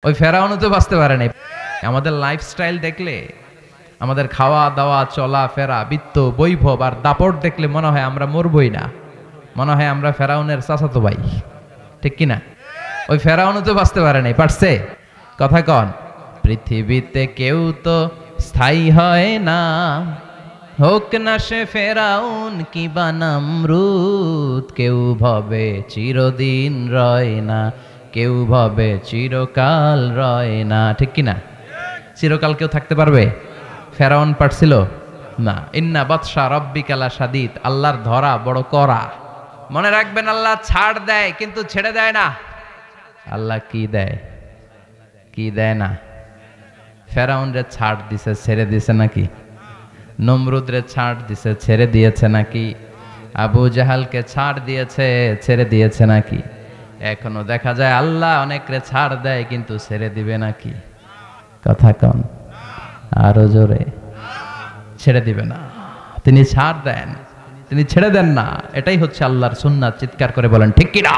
ওই ফেরাউনও তো বাঁচতে পারে নাই। আমাদের লাইফস্টাইল দেখলে, আমাদের খাওয়া দাওয়া চলা ফেরা বৃত্ত বৈভব আর দাপট দেখলে মনে হয় আমরা মরবই না, মনে হয় আমরা ফেরাউনের চাচাতো ভাই, ঠিক কিনা? ওই ফেরাউনও তো বাঁচতে পারে নাই, পারছে? কথা কন। পৃথিবীতে কেউ তো স্থায়ী হয় না, হোক না সে ফেরাউন কিবা নমরুদ। কেউ ভাবে চিরদিন রয় না, কেউ ভাবে চিরকাল রয় না, ঠিক কিনা? চিরকাল কেউ থাকতে পারবে? ফেরাউন পারছিল না। ইন্না বাতশা রাব্বিকা লাশাদীদ, আল্লাহর ধরা বড় কড়া। মনে রাখবেন, আল্লাহ ছাড় দেয় কিন্তু ছেড়ে দেয় না। আল্লাহ কি দেয়? কি দেয় না? ফেরাউন রে ছাড় দিছে, ছেড়ে দিছে নাকি? নমরুদ রে ছাড় দিছে, ছেড়ে দিয়েছে নাকি? আবু জাহালকে ছাড় দিয়েছে, ছেড়ে দিয়েছে নাকি? এখনো দেখা যায় আল্লাহ অনেকরে ছাড় দেয় কিন্তু ছেড়ে দিবে নাকি? কথা কন আরো জোরে। ছেড়ে দিবে না, তিনি ছাড় দেন, তিনি ছেড়ে দেন না। এটাই হচ্ছে আল্লাহর সুন্নাত। চিৎকার করে বলেন ঠিক কিনা?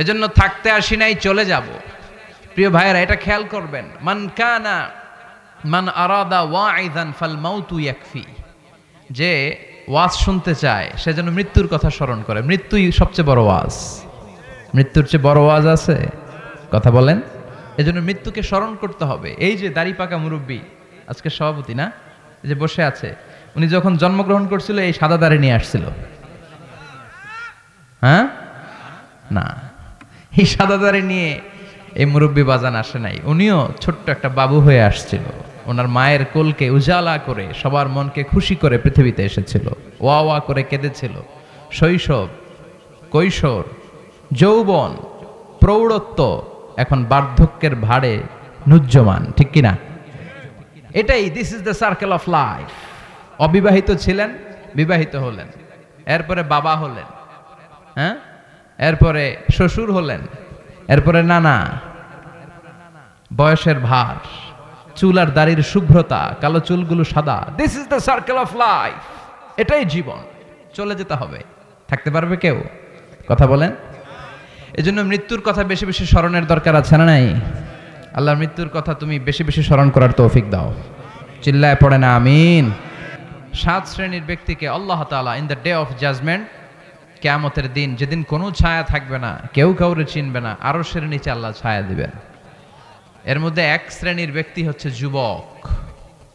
এজন্য থাকতে আসি নাই, চলে যাব। প্রিয় ভাইয়েরা, এটা খেয়াল করবেন, মান আরাদা ওয়াইযান ফাল মাউতু ইয়াকফি। যে ওয়াজ শুনতে চায় সে যেন মৃত্যুর কথা স্মরণ করে। মৃত্যুই সবচেয়ে বড় ওয়াজ। মৃত্যুর চেয়ে বড় ওয়াজ আছে? কথা বলেন। এজন্য মৃত্যুকে স্মরণ করতে হবে। এই যে দাড়ি পাকা মুরব্বী, আজকে সভাপতি না, যে বসে আছে, উনি যখন জন্মগ্রহণ করছিল এই সাদা দাড়ি নিয়ে আসছিল? হ্যাঁ না, এই সাদা দাড়ি নিয়ে এই মুরব্বী বাজান আসে নাই। উনিও ছোট্ট একটা বাবু হয়ে আসছিল, ওনার মায়ের কোলকে উজালা করে সবার মনকে খুশি করে পৃথিবীতে এসেছিল। ওয়া ওয়া করে কেঁদেছিল। শৈশব, কৈশোর, যৌবন, প্রৌঢ়ত্ব, এখন বার্ধক্যের ভাড়ে নুজ্জমান, ঠিক কিনা? এটাই, this is the circle of life. অবিবাহিত ছিলেন, বিবাহিত হলেন, এরপরে বাবা হলেন, হ্যাঁ, এরপরে শ্বশুর হলেন, এরপরে নানা, বয়সের ভার, চুল আর দাড়ির শুভ্রতা, কালো চুলগুলো সাদা। This is the circle of life. এটাই জীবন। চলে যেতে হবে। থাকতে পারবে কেউ? কথা বলেন। এজন্য মৃত্যুর কথা বেশি বেশি স্মরণের দরকার আছে না নাই? আল্লাহর মৃত্যুর কথা তুমি বেশি বেশি স্মরণ করার তৌফিক দাও। চিল্লায় পড়ে না আমিন। 7 শ্রেণীর ব্যক্তিকে আল্লাহ তাআলা in the day of judgment, কিয়ামতের দিন, যেদিন কোনো ছায়া থাকবে না, কেউ কাউরে চিনবে না, আরশের নিচে আল্লাহ ছায়া দিবেন। এর মধ্যে 1 শ্রেণীর ব্যক্তি হচ্ছে যুবক।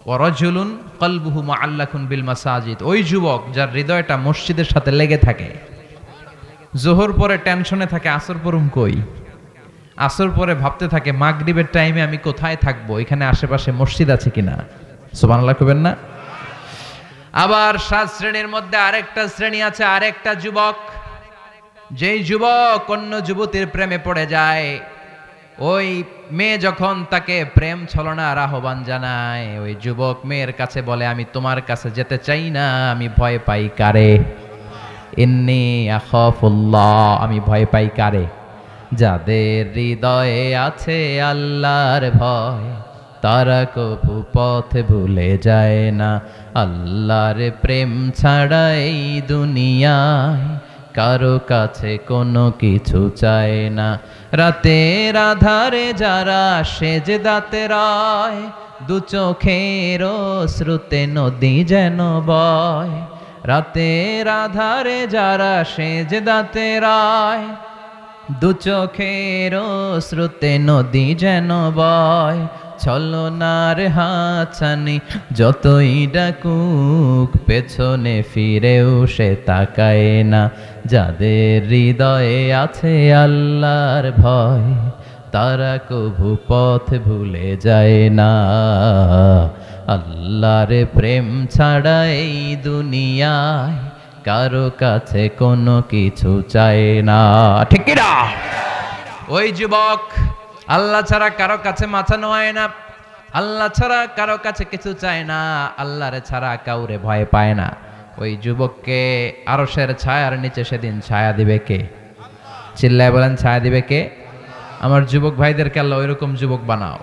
ওয়া রাজুলুন কলবুহু মুআল্লাকুন বিল মাসাজিদ। ওই যুবক যার হৃদয়টা মসজিদের সাথে লেগে থাকে। জোহর পরে টেনশনে থাকে আসর পড়ুম কই, আসর পরে ভাবতে থাকে মাগরিবের টাইমে আমি কোথায় থাকবো, এখানে আশেপাশে মসজিদ আছে কিনা। সুবহানাল্লাহ কইবেন না? আবার 7 শ্রেণীর মধ্যে আরেকটা শ্রেণী আছে, আরেকটা যুবক, যেই যুবক অন্য যুবতীর প্রেমে পড়ে যায়। ওই মেয়ে যখন তাকে প্রেম ছলনার আহ্বান জানায়, ওই যুবক মেয়ের কাছে বলে, আমি তোমার কাছে যেতে চাই না, আমি ভয় পাই কারে? ইন্নী আখাফুল্লাহ, আমি ভয় পাই কারে? যাদের হৃদয়ে আছে আল্লাহর ভয়, তারা কবু পথ ভুলে যায় না। আল্লাহর প্রেম ছাড়া এই দুনিয়ায় কারো কাছে কোনো কিছু চায় না। রাতের আধারে যারা সেজদাতে রয়, দু চোখের শ্রুতে নদী যেন বয়। রাতের আধারে যারা সেজদাতে রয়, দু চোখের শ্রুতে নদী যেন বয়। ছলনার হাতছানি যতই ডাকুক, পেছনে ফিরেও সে তাকায় না। যাদের হৃদয়ে আছে আল্লাহর ভয়, তারা কভু পথ ভুলে যায় না। আল্লাহর প্রেম ছাড়া এই দুনিয়ায় কারো কাছে কোনো কিছু চায় না, ঠিক কি না? ওই যুবক আল্লাহ ছাড়া কারো কাছে মাথা নোয়ায় না, আল্লাহ ছাড়া কারো কাছে কিছু চায় না, আল্লাহরে ছাড়া কাউরে ভয় পায় না। ওই যুবককে আরশের ছায়ার নিচে সেদিন ছায়া দিবে কে? চিল্লায় বলেন, ছায়া দিবে কে? আমার যুবক ভাইদেরকে আল্লাহ ওইরকম যুবক বানাও।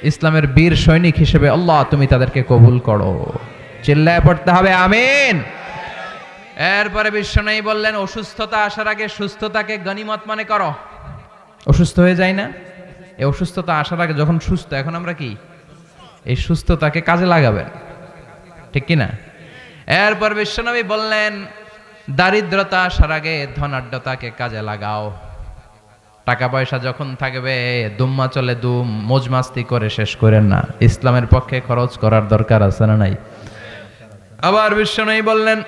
ইসলামের বীর সৈনিক হিসেবে আল্লাহ তুমি তাদেরকে কবুল করো। চিল্লায় পড়তে হবে আমিন। এরপরে বিশ্বনবী বললেন, অসুস্থতা আসার আগে সুস্থতাকে গনিমত মনে করো। অসুস্থ হয়ে যায় না, এই অসুস্থতা আসার আগে যখন সুস্থ, এখন আমরা কি এই সুস্থতাকে কাজে লাগাবেন, ঠিক কি না? এরপর বিশ্বনবী বললেন, দারিদ্রতা আসার আগে ধনাঢ্যতাকে কাজে লাগাও। টাকা পয়সা যখন থাকবে দুম্মা চলে দুম, মজমাস্তি করে শেষ করেন না। ইসলামের পক্ষে খরচ করার দরকার আছে না নাই? আবার বিশ্বনবী বললেন,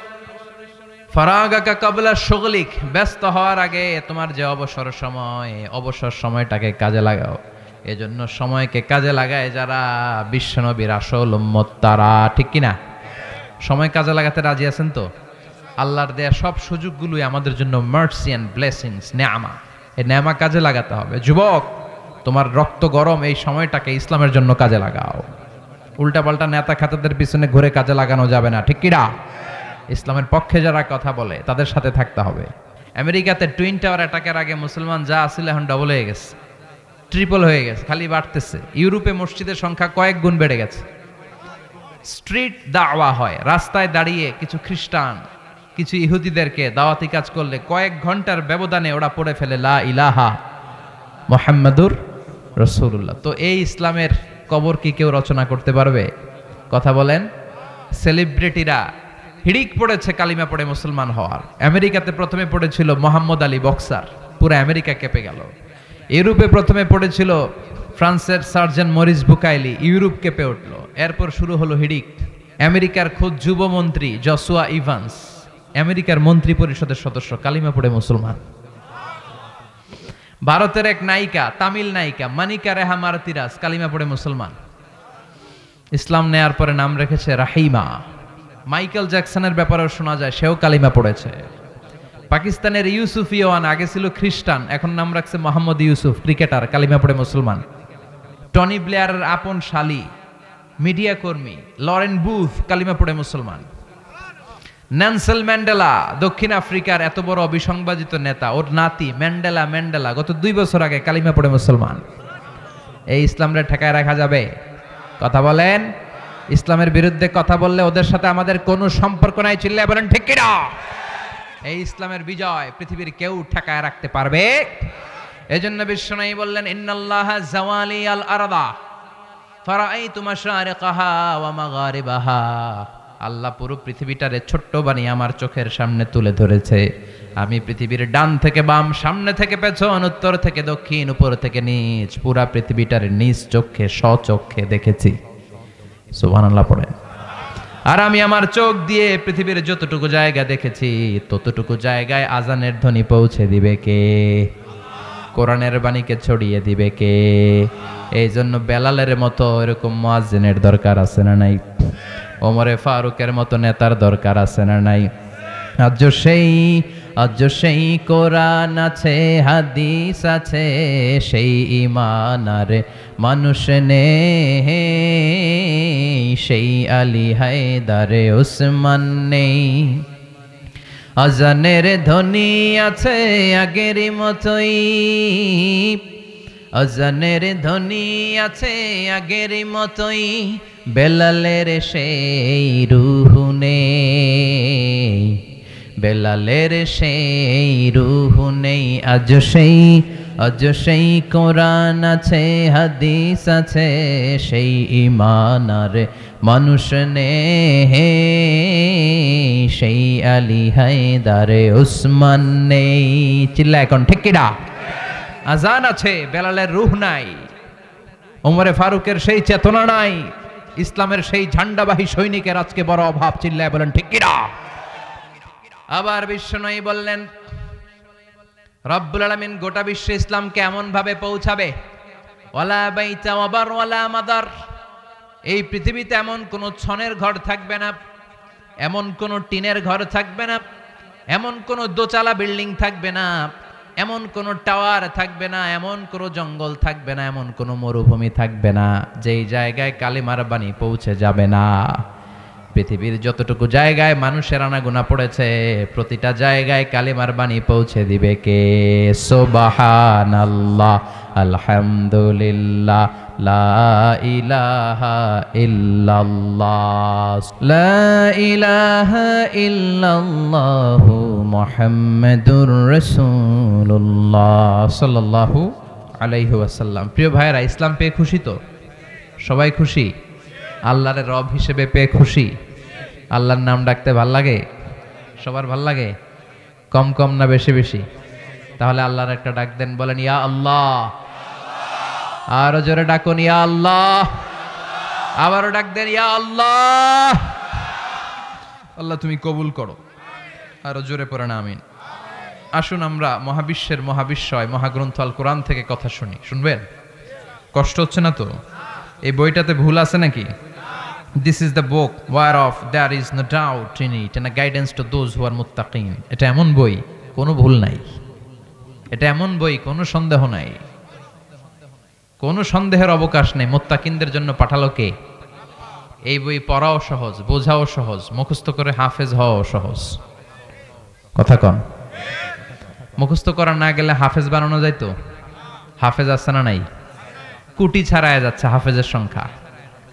ফারাগাকা কাবলা শুগলিক, ব্যস্ত হওয়ার আগে তোমার যে অবসর সময়টাকে কাজে লাগাও। এজন্য সময়কে কাজে লাগায় যারা বিশ্বনবীর আসল উম্মত তারা, ঠিক কি না? সময় কাজে লাগাতে রাজি আছেন তো? আল্লাহর দেয়া সব সুযোগগুলোই আমাদের জন্য মার্সি এন্ড ব্লেসিংস, নেয়ামা। এই নেয়ামা কাজে লাগাতে হবে। যুবক, তোমার রক্ত গরম, এই সময়টাকে ইসলামের জন্য কাজে লাগাও। উল্টাপাল্টা নেতা খাতাদের পিছনে ঘুরে কাজে লাগানো যাবে না, ঠিক কি না? ইসলামের পক্ষে যারা কথা বলে তাদের সাথে থাকতে হবে। আমেরিকাতে টুইন টাওয়ার অ্যাটাকের আগে মুসলমান যা আসলে এখন ডবল হয়ে গেছে, ট্রিপল হয়ে গেছে, খালি বাড়তেছে। ইউরোপে মসজিদের সংখ্যা কয়েক গুণ বেড়ে গেছে। স্ট্রিট দাওয়া হয়, রাস্তায় দাঁড়িয়ে কিছু খ্রিস্টান কিছু ইহুদিদেরকে দাওয়াতি কাজ করলে কয়েক ঘন্টার ব্যবধানে ওরা পড়ে ফেলে লা ইলাহা মুহাম্মাদুর রাসূলুল্লাহ। তো এই ইসলামের কবর কি কেউ রচনা করতে পারবে? কথা বলেন। সেলিব্রিটিরা হিড়িক পড়েছে কালিমা পড়ে মুসলমান হওয়ার। আমেরিকাতে প্রথমে পড়েছিল মোহাম্মদ আলী বক্সার, পুরো আমেরিকা কেঁপে গেল। ইউরোপে প্রথমে পড়েছিল ফ্রান্সের সার্জেন্ট মরিস বুকাইলি, ইউরোপ কেঁপে উঠল। এরপর শুরু হলো হিড়িক। আমেরিকার খোদ যুবমন্ত্রী জসুয়া ইভান্স, আমেরিকার মন্ত্রী পরিষদের সদস্য, কালিমা পড়ে মুসলমান। ভারতের এক নায়িকা, তামিল নায়িকা মানিকা রেহা মারতিরাজ, কালিমা পড়ে মুসলমান। ইসলাম নেয়ার পরে নাম রেখেছে রাহিমা। মাইকেল জ্যাকসনের ব্যাপারেও শোনা যায় সেও কালিমা পড়েছে। পাকিস্তানের ইউসুফ ইওয়ান আগে ছিল খ্রিস্টান, এখন নাম রাখছে মোহাম্মদ ইউসুফ, ক্রিকেটার, কালিমা পড়ে মুসলমান। টনি ব্লেয়ারের আপন শালী মিডিয়া কর্মী লরেন বুথ, কালিমা পড়ে মুসলমান। নেলসন ম্যান্ডেলা, দক্ষিণ আফ্রিকার এত বড় অবিসংবাদিত নেতা, ওর নাতি ম্যান্ডেলা গত 2 বছর আগে কালিমা পড়ে মুসলমান। এই ইসলামরে ঠেকায় রাখা যাবে? কথা বলেন। ইসলামের বিরুদ্ধে কথা বললে ওদের সাথে আমাদের কোনো সম্পর্ক নাই, চিল্লায় বলেন ঠিক কিনা? এই ইসলামের বিজয় পৃথিবীর কেউ ঠেকায় রাখতে পারবে? এজন্য বিশ্বনবী বললেন, ইন্নাল্লাহা জাওয়ালি আল আরদা ফারাআইতু মাশারিকাহা ওয়া মাগারিবাহা। আল্লাহ পুরো পৃথিবীটারে ছোট্ট বানিয়ে আমার চোখের সামনে তুলে ধরেছে। আমি পৃথিবীর ডান থেকে বাম, সামনে থেকে পেছন, উত্তর থেকে দক্ষিণ, উপর থেকে নিচ, পুরা পৃথিবীটারে নিজ চোখে স্বচক্ষে দেখেছি। সুবহানাল্লাহ পড়েন। আর আমি আমার চোখ দিয়ে পৃথিবীর যতটুকু জায়গা দেখেছি ততটুকু জায়গায় আজানের ধ্বনি পৌঁছে দিবে কে? কোরআনের বাণীকে ছড়িয়ে দিবে কে? এই জন্য বেলালের মতো এরকম মুয়াজ্জিনের দরকার আছে না নাই? ওমরে ফারুকের মতো নেতার দরকার আছে না নাই? আজ সেই কোরআন আছে, হাদিস আছে, সেই ঈমান আর মানুষ নেই, সেই আলী হায়দারে উসমান নেই। আজানের ধ্বনি আছে আগের মতোই, আজানের ধ্বনি আছে আগের মতোই, বেলালের সেই রূহ নেই, বেলালের সেই রূহ নেই। আজ সেই কোরআন আছে, হাদিস আছে, সেই ঈমান আর মানুষ নেই, সেই আলী হায়দারে উসমান নেই। চিল্লা এখন ঠিক কিনা? আজান আছে, বেলালের রূহ নাই, ওমরে ফারুকের সেই চেতনা নাই, ইসলামের সেই ঝান্ডাবাহী সৈনিকের আজকে বড় অভাব। চিল্লায় বলেন ঠিক কিনা? আবার বিশ্বনবী বললেন, রব্বুল আলামিন গোটা বিশ্বে ইসলামকে এমন ভাবে পৌঁছাবে, ওয়ালা বাইতা ওয়াবার ওয়ালা মাদার, এই পৃথিবীতে এমন কোন ছনের ঘর থাকবে না, এমন কোন টিনের ঘর থাকবে না, এমন কোন দোচালা বিল্ডিং থাকবে না, এমন কোন টাওয়ার থাকবে না, এমন কোন জঙ্গল থাকবে না, এমন কোন মরুভূমি থাকবে না যেই জায়গায় কালিমার বাণী পৌঁছে যাবে না। পৃথিবীর যতটুকু জায়গায় মানুষের আনাগোনা পড়েছে প্রতিটা জায়গায় কালিমার বাণী পৌঁছে দিবে কে? সুবহানাল্লাহ, আলহামদুলিল্লাহ, লা ইলাহা ইল্লাল্লাহ, লা ইলাহা ইল্লাল্লাহু মুহাম্মাদুর রাসূলুল্লাহ সাল্লাল্লাহু আলাইহি ওয়াসাল্লাম। প্রিয় ভাইয়েরা, ইসলাম পেয়ে খুশি তো? সবাই খুশি? আল্লাহর রব হিসেবে পেয়ে খুশি? আল্লাহর নাম ডাকতে ভাল লাগে? সবার ভাল লাগে? কম কম না বেশি বেশি? তাহলে আল্লাহর একটা ডাক দেন, বলেন ইয়া আল্লাহ। আরো জোরে ডাকুন ইয়া আল্লাহ। আবারও ডাক দেন ইয়া আল্লাহ। আল্লাহ তুমি কবুল করো। আরো জোরে পড়েন আমিন। আসুন আমরা মহাবিশ্বের মহাবিশ্বয় মহাগ্রন্থ আল কোরআন থেকে কথা শুনি। শুনবেন? কষ্ট হচ্ছে না তো? এই বইটাতে ভুল আছে নাকি? This is the book whereof there is no doubt in it and a guidance to those who are muttaqin. এটা এমন বই, কোনো ভুল নাই। এটা এমন বই, কোনো সন্দেহ নাই, কোনো সন্দেহের অবকাশ নেই। মুত্তাকিনদের জন্য পাঠালো কে? এই বই পড়াও সহজ, বোঝাও সহজ, মুখস্থ করে হাফেজ হওয়াও সহজ। কথা কন। মুখস্থ করা না গেলে হাফেজ বানানো যাইতো? হাফেজ আছে না নাই? কোটি ছাড়ায় যাচ্ছে হাফেজের সংখ্যা।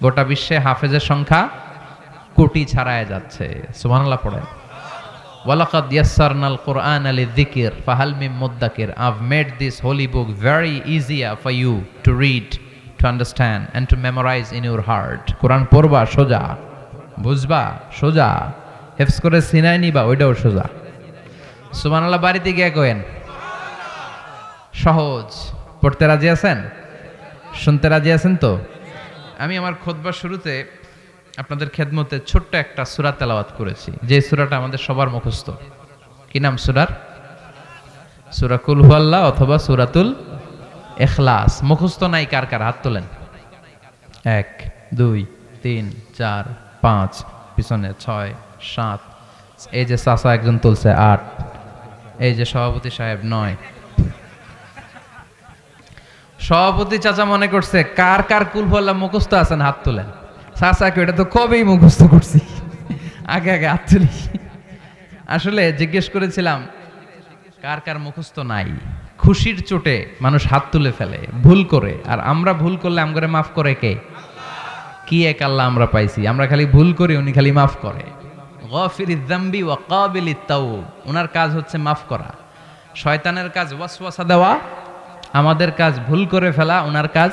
গোটা বিশ্বে হাফেজের সংখ্যা কোটি ছাড়ায় যাচ্ছে। সুবহানাল্লাহ পড়েন। ওয়ালাকাদ ইয়াসসারনাল কুরআনা লিযিকর ফাহাল মিন মুদ্দাকির। I've made this holy book very easier for you to read, to understand and to memorize in your heart. কোরআন পড়বা সোজা, বুঝবা সোজা, হেফজ করে সিনায় নিবা ওইটাও সোজা। সুবহানাল্লাহ বাড়িতে গিয়ে কইেন সহজ। পড়তে রাজি আছেন? শুনতে রাজি আছেন তো? আমি আমার খুতবার শুরুতে আপনাদের খেদমতে ছোট্ট একটা সূরা তেলাওয়াত করেছি, যে সূরাটা আমাদের সবার মুখস্থ। কি নাম সূরার? সূরা কুল হুয়াল্লাহ অথবা সূরাতুল ইখলাস। মুখস্থ নাই কার কার? হাত তোলেন। 1 2 3 4 5, পিছনে 6 7, এই যে চাচা একজন তুলছে 8, এই যে সভাপতি সাহেব 9। সভাপতি চাচা মনে করছে কার কার কুল হুয়াল্লাহ মুখস্থ আছেন? হাত তোলেন। চাচাকে এটা তো কবেই মুখস্থ করছি, আগে আগে হাত তুলি। আসলে জিজ্ঞেস করেছিলাম কার কার মুখস্থ নাই। খুশির চোটে মানুষ হাত তুলে ফেলে ভুল করে, আর আমরা ভুল করলে আমগরে মাফ করে কে? কি এক আল্লাহ আমরা পাইছি। আমরা খালি ভুল করি, উনি খালি মাফ করে। গাফিরিয যামবি ওয়া কাবিলিত তাওব। ওনার কাজ হচ্ছে মাফ করা। শয়তানের কাজ ওয়াসওয়াসা দেওয়া, আমাদের কাজ ভুল করে ফেলা, ওনার কাজ।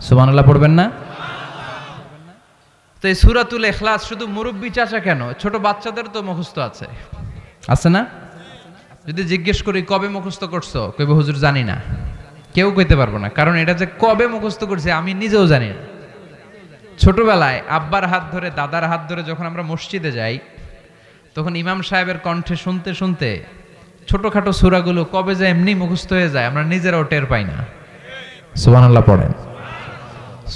সুবহানাল্লাহ পড়বেন না? তো এই সূরাতুল ইখলাস শুধু মুরব্বি চাচা কেন, ছোট বাচ্চাদের তো মুখস্থ আছে, আছে না? যদি জিজ্ঞেস করি কবে মুখস্থ করছো, কইবে হুজুর জানি না। কেউ কইতে পারবো না, কারণ এটা যে কবে মুখস্থ করছে আমি নিজেও জানি না। ছোটবেলায় আব্বার হাত ধরে দাদার হাত ধরে যখন আমরা মসজিদে যাই, তখন ইমাম সাহেবের কণ্ঠে শুনতে শুনতে ছোটখাটো সূরাগুলো কবে যে এমনি মুখস্থ হয়ে যায় আমরা নিজেরাও টের পাই না। সুবহানাল্লাহ পড়েন।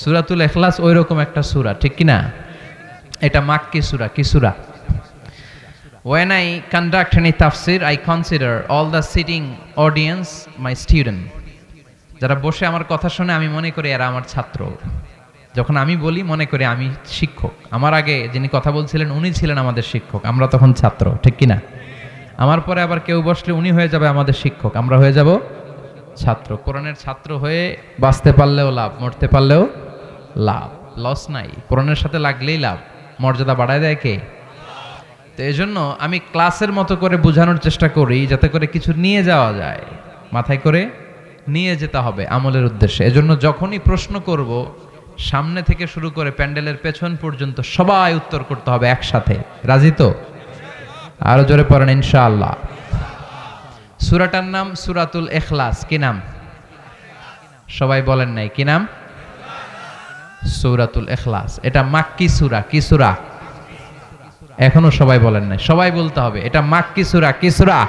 সূরাতুল ইখলাস ওই রকম একটা সূরা, ঠিক কি না? এটা মাক্কি সূরা। কি সূরা? When I conduct any tafsir, I consider all the sitting audience my student. যারা বসে আমার কথা শুনে আমি মনে করি এরা আমার ছাত্র। যখন আমি বলি মনে করি আমি শিক্ষক। আমার আগে যিনি কথা বলছিলেন উনি ছিলেন আমাদের শিক্ষক, আমরা তখন ছাত্র, ঠিক কি না? আমার পরে আবার কেউ বসলে উনি হয়ে যাবে আমাদের শিক্ষক, আমরা হয়ে যাব ছাত্র। কোরআনের ছাত্র হয়ে বাঁচতে পারলেও লাভ, মরতে পারলেও লাভ, লস নাই। কোরআনের সাথে লাগলেই লাভ। মর্যাদা বাড়ায় দেয় কে? তো এই জন্য আমি ক্লাসের মতো করে বোঝানোর চেষ্টা করি যাতে করে কিছু নিয়ে যাওয়া যায়, মাথায় করে নিয়ে যেতে হবে আমলের উদ্দেশ্যে। এজন্য যখনই প্রশ্ন করব সামনে থেকে শুরু করে প্যান্ডেলের পেছন পর্যন্ত সবাই উত্তর করতে হবে একসাথে। রাজি তো? আরো জোরে পড়েন ইনশাআল্লাহ। সূরাটার নাম সূরাতুল ইখলাস। কি নাম? সবাই বলেন নাই কি নাম? সূরাতুল ইখলাস। এটা মাক্কি সূরা। কি সূরা? এখনো সবাই বলেন নাই, সবাই বলতে হবে। এটা মাক্কি সূরা। কি সূরা?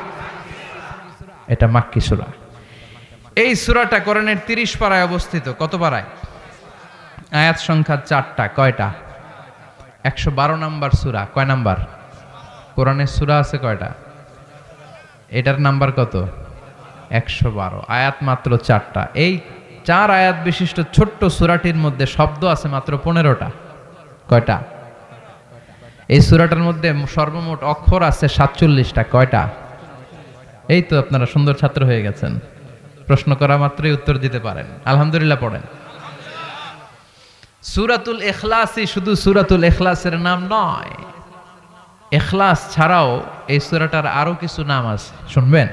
এটা মাক্কি সূরা। এই সূরাটা কোরআনের 30 পারায় অবস্থিত। কত পারায়? আয়াত সংখ্যা 4টা। কয়টা? 112 নাম্বার সূরা। কয় নাম্বার? কোরআনের সূরা আছে কয়টা? এটার নাম্বার কত? 112। আয়াত মাত্র 4টা। এই 4 আয়াত বিশিষ্ট ছোট্ট সূরাটির মধ্যে শব্দ আছে মাত্র 15টা। কয়টা? এই সূরাটার মধ্যে সর্বমোট অক্ষর আছে 47টা। কয়টা? এই তো আপনারা সুন্দর ছাত্র হয়ে গেছেন, প্রশ্ন করা মাত্রই উত্তর দিতে পারেন। আলহামদুলিল্লাহ পড়েন। সূরাতুল ইখলাসই শুধু সূরাতুল ইখলাসের নাম নয়, ইখলাস ছাড়াও এই সূরাটার আরো কিছু নাম আছে, শুনবেন?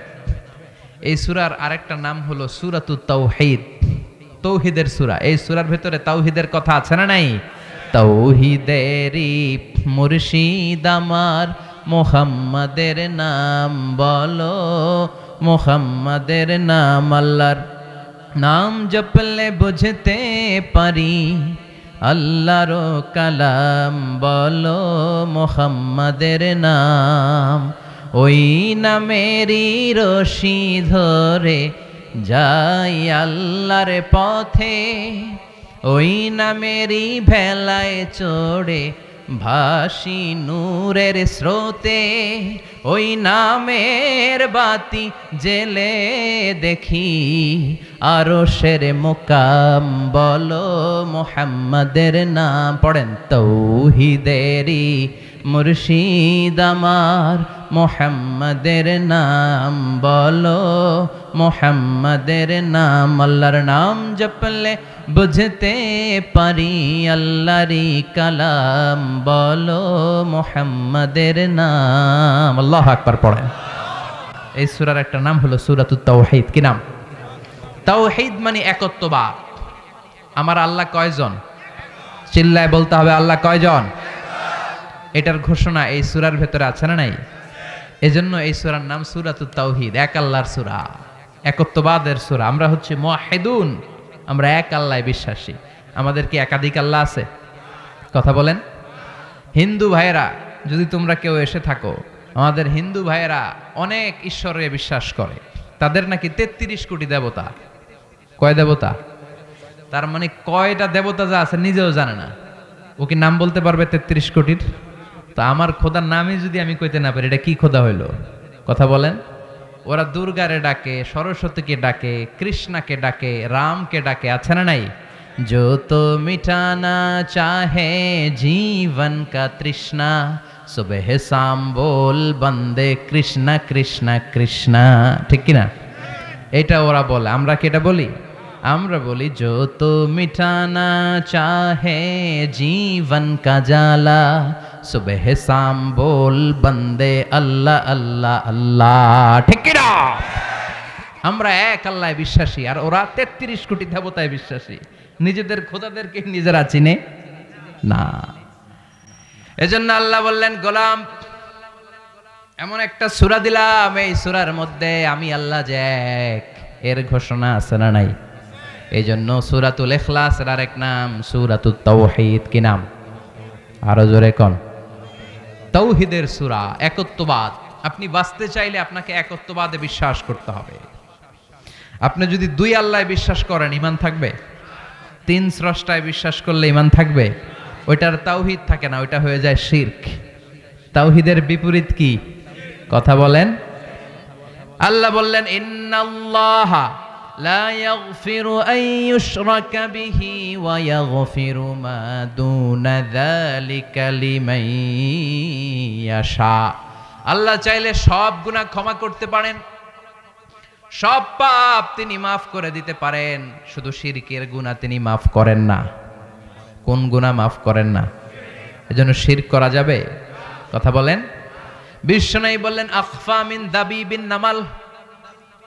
এই সূরার আরেকটা নাম হলো সূরাতুত তাওহীদ, তৌহিদের সূরা। এই সূরার ভেতরে তাওহীদের কথা আছে না নাই? তাওহীদেরই মুর্শিদ আমার, মুহাম্মাদের নাম বলো, মুহাম্মাদের নাম। আল্লাহর নাম জপলে বুঝতে পারি, আল্লাহর কালাম বলো, মুহাম্মাদের নাম। ওই নামেরই রশি ধরে যাই আল্লাহর পথে, ওই নামেরই ভেলায় চড়ে ভাসি নূরের স্রোতে। ওই নামের বাতি জেলে দেখি আরশের মুকাম বলো, মুহাম্মাদের নাম। পড়েন, তাওহীদেরই মুর্শিদ আমার, মুহাম্মাদের নাম বলো, মুহাম্মাদের নাম। আল্লাহর নাম জপলে বুঝতে পারি, আল্লাহরই কালাম বলো, মুহাম্মাদের নাম। আল্লাহু আকবার পড়েন। এই সূরার একটা নাম হলো সূরাতুত তাওহীদ। কি নাম? তাওহীদ মানে একত্ববাদ। আমার আল্লাহ কয়জন? চিল্লায় বলতে হবে, আল্লাহ কয়জন? এটার ঘোষণা এই সূরার ভেতরে আছে না নাই? এজন্য এই সূরার নাম সূরাতুত তাওহীদ, এক আল্লাহর সূরা, একত্ববাদের সূরা। আমরা হচ্ছে মুওয়াহ্হিদুন, আমরা এক আল্লাহয় বিশ্বাসী। আমাদের কি একাধিক আল্লাহ আছে? কথা বলেন। হিন্দু ভাইয়েরা, যদি তোমরা কেউ এসে থাকো, আমাদের হিন্দু ভাইয়েরা অনেক ঈশ্বরে বিশ্বাস করে। তাদের নাকি ৩৩ কোটি দেবতা। কয় দেবতা? তার মানে কয়টা দেবতা যা আছে নিজেও জানে না। ও কি নাম বলতে পারবে ৩৩ কোটির? তো আমার খোদার নামই যদি আমি কইতে না পারি, এটা কি খোদা হইল? কথা বলেন। ওরা দুর্গারে ডাকে, সরস্বতীকে ডাকে, কৃষ্ণাকে ডাকে, রামকে ডাকে, আছে না নাই? जो तो मिटाना चाहे जीवन का तृष्णा, सुबह शाम बोल बंदे कृष्णा कृष्णा कृष्णा। ठीक কি না? এটা ওরা বলে, আমরা কি এটা বলি? আমরা বলি जो तो मिटाना चाहे जीवन का जाला, सुबह शाम बोल बंदे अल्लाह अल्लाह अल्लाह। ঠিক কি না? আমরা এক আল্লাহয় বিশ্বাসী, আর ওরা ৩৩ কোটি দেবতায় বিশ্বাসী। নিজেদের খোদাদেরকে নিজেরা চিনে না। এজন্য আল্লাহ বললেন, গোলাম এমন একটা সূরা দিলাম, এই সূরার মধ্যে আমি আল্লাহ যে এক, এর ঘোষণা আছে না নাই? এই জন্য সূরাতুল ইখলাসের আরেক নাম সূরাতুত তাওহীদ। কি নাম? আরো জোরে কোন? তাওহীদের সূরা, একত্ববাদ। আপনি বাঁচতে চাইলে আপনাকে একত্ববাদে বিশ্বাস করতে হবে। আপনি যদি দুই আল্লাহয় বিশ্বাস করেন, ঈমান থাকবে? তিন স্রষ্টায় বিশ্বাস করলে ঈমান থাকবে? ওইটার তাওহীদ থাকে না, ওইটা হয়ে যায় শিরক। তাওহীদের বিপরীত কি? কথা বলেন। আল্লাহ বললেন, ইন্নাল্লাহা লা ইয়াগফিরু আন ইউশরাকা বিহি ওয়া ইয়াগফিরু মা দুনা যালিকা লিমান ইয়াশা। আল্লাহ চাইলে সব গুনাহ ক্ষমা করতে পারেন, সব পাপ তিনি মাফ করে দিতে পারেন, শুধু শিরকের গুনাহ তিনি মাফ করেন না। কোন গুনাহ মাফ করেন না? এজন্য শিরক করা যাবে? কথা বলেন। বিশ্বনবী বললেন, আখফা মিন দাবিবিন নামাল,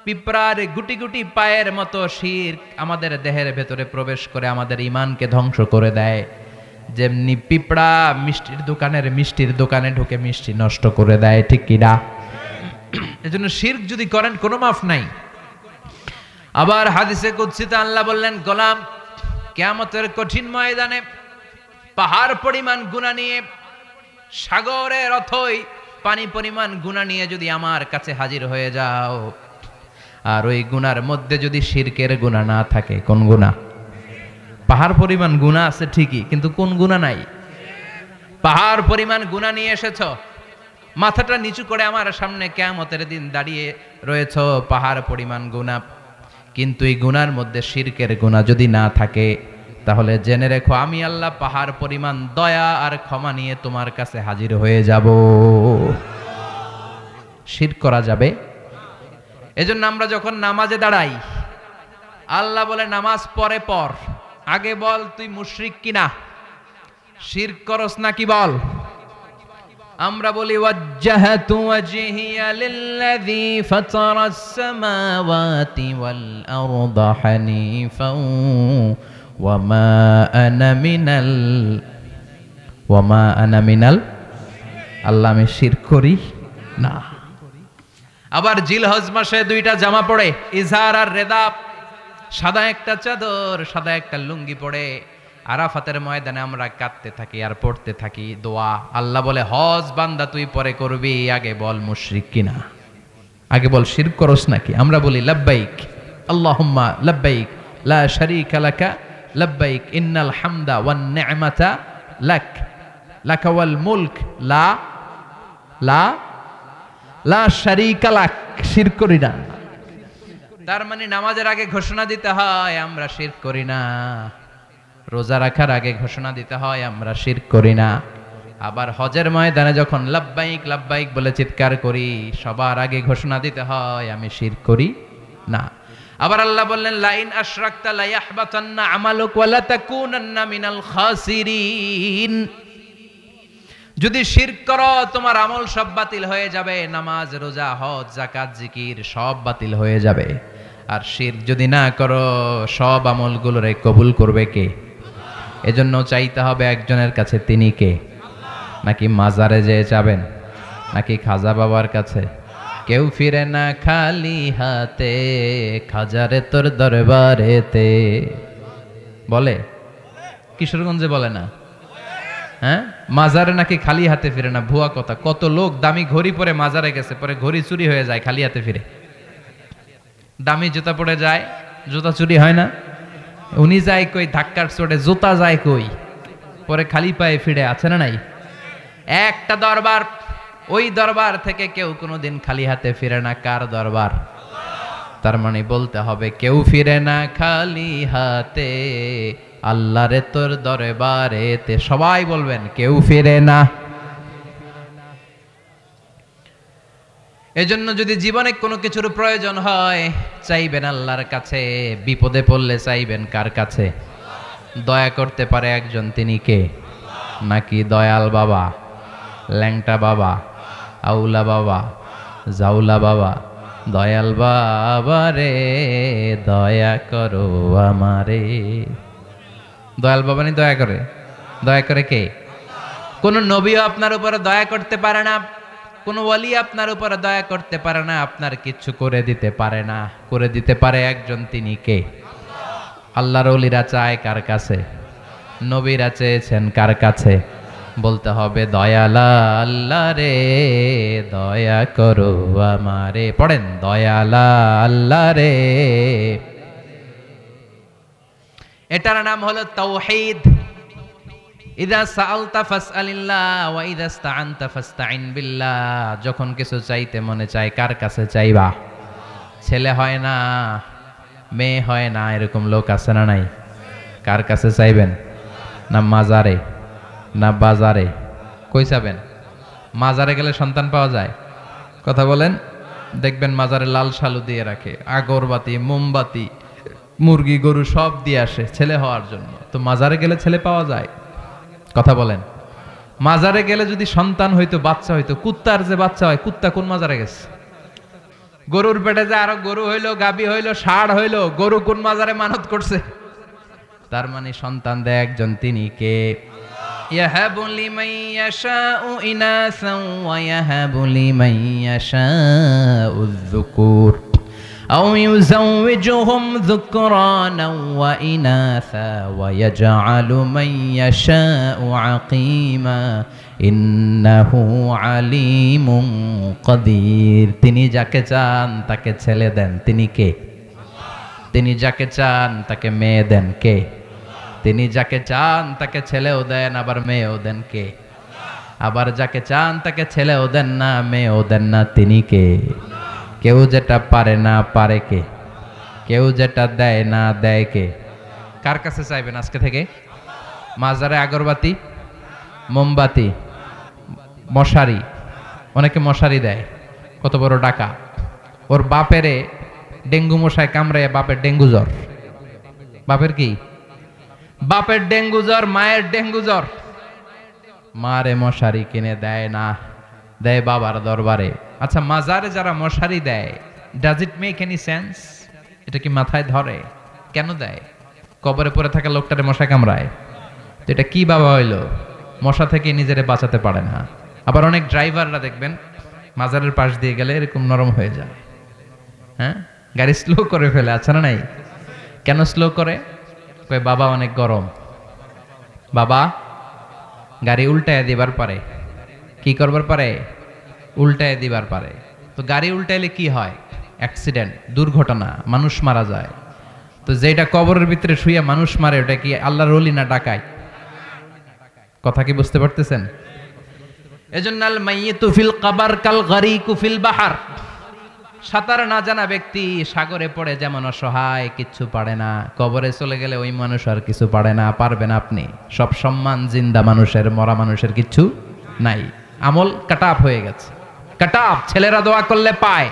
পিঁপড়ার গুটি গুটি পায়ের মতো শিরক আমাদের দেহের ভেতরে প্রবেশ করে আমাদের ঈমানকে ধ্বংস করে দেয়। যেমনি পিঁপড়া মিষ্টির দোকানে ঢুকে মিষ্টি নষ্ট করে দেয়, ঠিক কি না? এজন্য শিরক যদি করেন কোনো মাফ নাই। আবার হাদিসে কুদসিতে আল্লাহ বললেন, গোলাম কিয়ামতের কঠিন ময়দানে পাহাড় পরিমাণ গুনাহ নিয়ে, সাগরের অথই পানি পরিমাণ গুনাহ নিয়ে যদি আমার কাছে হাজির হয়ে যাও, আর ওই গুনার মধ্যে যদি শিরকের গুনাহ না থাকে, কোন গুনাহ? পাহাড় পরিমাণ গুনাহ আছে ঠিকই, কিন্তু কোন গুনাহ নাই? পাহাড় পরিমাণ গুনাহ নিয়ে এসেছো, মাথাটা নিচু করে আমার সামনে কিয়ামতের দিন দাঁড়িয়ে রয়েছ, পাহাড় পরিমাণ গুনাহ, কিন্তু এই গুনার মধ্যে শিরকের গুনাহ যদি না থাকে, তাহলে জেনে রেখো আমি আল্লাহ পাহাড় পরিমাণ দয়া আর ক্ষমা নিয়ে তোমার কাছে হাজির হয়ে যাব। শিরক করা যাবে? এজন্য আমরা যখন নামাজে দাঁড়াই, আল্লাহ বলে নামাজ পরে পর, আগে বল তুই মুশরিক কিনা, শিরক করস নাকি বল। আমরা বলি ওয়াজ্জাহাতু ওয়াজহিয়া লিল্লাযী ফাতারাস সামাওয়াতি ওয়াল আরদা হানিফাও ওয়ামা আনা মিনাল আল্লাহ আমি শিরক করি না। আবার জিলহজ মাসে দুইটা জামা পড়ে, ইজহার আর রেদা, সাদা একটা চাদর সাদা একটা লুঙ্গি পড়ে আরাফাতের ময়দানে আমরা কাঁদতে থাকি আর পড়তে থাকি দোয়া। আল্লাহ বলে হজ বান্দা তুই পরে করবি, আগে বল মুশরিক কিনা, আগে বল শিরক করস নাকি। আমরা বলি লাব্বাইক আল্লাহুম্মা লাব্বাইক লা শারীকা লাকা লাব্বাইক ইন্নাল হামদা ওয়ান নি'মাতা লাক লাকা ওয়াল মুলক লা লা লা শারীকা লাক, শিরক করি না। তার মানে নামাজের আগে ঘোষণা দিতে হয় আমরা শিরক করি না, রোজা রাখার আগে ঘোষণা দিতে হয় আমরা শিরক করি না। আবার হজের ময়দানে যখন লাব্বাইক লাব্বাইক বলে চিৎকার করি সবার আগে ঘোষণা দিতে হয় আমি শিরক করি না। আবার আল্লাহ বললেন লাইন আশরাকতা লা ইয়াহবাতান্না আমালুক ওয়া লা তাকুনান্না মিনাল খাসিরিন, যদি শিরক করো তোমার আমল সব বাতিল হয়ে যাবে, নামাজ রোজা হজ যাকাত জিকির সব বাতিল হয়ে যাবে। আর শিরক যদি না করো সব আমলগুলোরে কবুল করবে কে? এজন্য চাইতে হবে একজনের কাছে, তিনি কে? নাকি মাজারে যেয়ে যাবেন, নাকি খাজা বাবার কাছে? কেউ ফিরে না খালি হাতে, খাজারে তোর দরবারেতে বলে, কিশোরগঞ্জে বলে না? হ্যাঁ, মাজারে নাকি খালি হাতে ফিরে না, ভুয়া কথা। কত লোক দামি ঘড়ি পরে মাজারে গেছে, পরে ঘড়ি চুরি হয়ে যায়, খালি হাতে ফিরে। দামি জুতা পরে যায়, জুতা চুরি হয় না? উনি যায় কই ধাক্কার চোটে, জুতা যায় কই, পরে খালি পায়ে ফিরে, আছে না নাই? একটা দরবার, ওই দরবার থেকে কেউ কোনোদিন খালি হাতে ফিরে না। কার দরবার? তার মানে বলতে হবে কেউ ফিরে না খালি হাতে, আল্লাহরে তোর দরবারেতে। সবাই বলবেন কেউ ফিরে না। এজন্য যদি জীবনে কোনো কিছুর প্রয়োজন হয় চাইবেন আল্লাহর কাছে, বিপদে পড়লে চাইবেন কার কাছে? দয়া করতে পারে একজন, তিনি কে? নাকি দয়াল বাবা, ল্যাংটা বাবা, আউলা বাবা, জাউলা বাবা? দয়াল বাবা রে দয়া করো আমারে। দয়াল বাবা নি দয়া করে? দয়া করে কে? কোন নবীও আপনার উপরে দয়া করতে পারে না, কোন ওয়ালি আপনার উপরে দয়া করতে পারে না, আপনার কিচ্ছু করে দিতে পারে না। করে দিতে পারে একজন, তিনি কে? আল্লাহর ওলিরা চায় কার কাছে? নবীরা চেয়েছেন কার কাছে? বলতে হবে দয়ালা আল্লাহ রে দয়া করো আমারে। পড়েন দয়ালা আল্লাহ রে। এটার নাম হলো তাওহীদ। ইযা সাআলতা ফাসআলিল্লাহ ওয়া ইযা ইসতাআনতা ফাসতাইন বিল্লাহ। যখন কিছু চাইতে মনে চায় কার কাছে চাইবা? ছেলে হয় না, মেয়ে হয় না, এরকম লোক আছে না নাই? কার কাছে চাইবেন? না মাজারে, না বাজারে? কই যাবেন? মাজারে গেলে সন্তান পাওয়া যায়? কথা বলেন। দেখবেন মাজারে লাল শালু দিয়ে রাখে, আগরবাতি, মোমবাতি, মুরগি গরু সব দিয়ে আসে ছেলে হওয়ার জন্য। তো মাজারে গেলে ছেলে পাওয়া যায়? কথা বলেন। মাজারে গেলে যদি সন্তান হইতো, বাচ্চা হইতো, কুত্তার যে বাচ্চা হয়, কুত্তা কোন মাজারে গেছে? গরুর পেটে যে আরো গরু হইলো, গাবি হইলো, ষাঁড় হইলো, গরু কোন মাজারে মানত করছে? তার মানে সন্তান দেয় একজন, তিনি কে? ইয়াহাবু লিমান ইয়াশাউ ইনাসা ওয়া ইয়াহাবু লিমান ইয়াশাউ যুকুর আও ইউযাওয়িজুহুম যুকরানা ওয়া ইনাসা ওয়া ইয়াজআলু মান ইয়াশাউ আকীমা ইন্নাহু আলীমুন কাদির। তিনি যাকে চান তাকে ছেলে দেন, তিনি কে? তিনি যাকে চান তাকে মেয়ে দেন, কে? তিনি যাকে চান তাকে ছেলেও দেন আবার মেয়েও দেন, কে? আবার যাকে চান তাকে ছেলেও দেন না, মেয়েও দেন না, তিনি কে? কেউ যেটা পারে না পারে কে? কেউ যেটা দেয় না দেয় কে? কার কাছে চাইবেন আজকে থেকে? মাজারে আগরবাতি, মোমবাতি, মশারি, অনেকে মশারি দেয়, কত বড় ডাকা। ওর বাপেরে ডেঙ্গু মশায় কামড়ায়, বাপের ডেঙ্গু জ্বর। বাপের কি? বাপের ডেঙ্গু জ্বর, মায়ের ডেঙ্গু জ্বর। মারে মশারি কিনে দেয় না, দেয় বাবার দরবারে। আচ্ছা, মাজারে যারা মশারি দেয়, does it make any sense? এটা কি মাথায় ধরে? কেন দেয়? কবরে পড়ে থাকা লোকটারে মশা কামড়ায়, তো এটা কি বাবা হইলো? মশা থেকে নিজেরে বাঁচাতে পারে না। আবার অনেক ড্রাইভাররা দেখবেন মাজারের পাশ দিয়ে গেলে এরকম নরম হয়ে যায়, হ্যাঁ, গাড়ি স্লো করে ফেলে, আছে না নাই? কেন স্লো করে? কয় বাবা অনেক গরম, বাবা গাড়ি উল্টায় দিবার পারে। কি করবার পারে? উল্টায় দিবার পারে। তো গাড়ি উল্টাইলে কি হয়? অ্যাক্সিডেন্ট, দুর্ঘটনা, মানুষ মারা যায়। তো যেটা কবরের ভিতরে শুয়ে মানুষ মারে, ওটা কি আল্লাহর ওলি না ডাকায়? কথা কি বুঝতে পারতেছেন? এজন্য আল মাইয়িতু ফিল কবর কাল গরিকু ফিল বাহর। সাঁতার না জানা ব্যক্তি সাগরে পড়ে যেমন অসহায়, কিচ্ছু পারে না, কবরে চলে গেলে ওই মানুষ আর কিছু পারে না, পারবেন আপনি। সব সম্মান জিন্দা মানুষের, মরা মানুষের কিচ্ছু নাই। আমল কাটাপ হয়ে গেছে, কাটাপ। ছেলেরা দোয়া করলে পায়,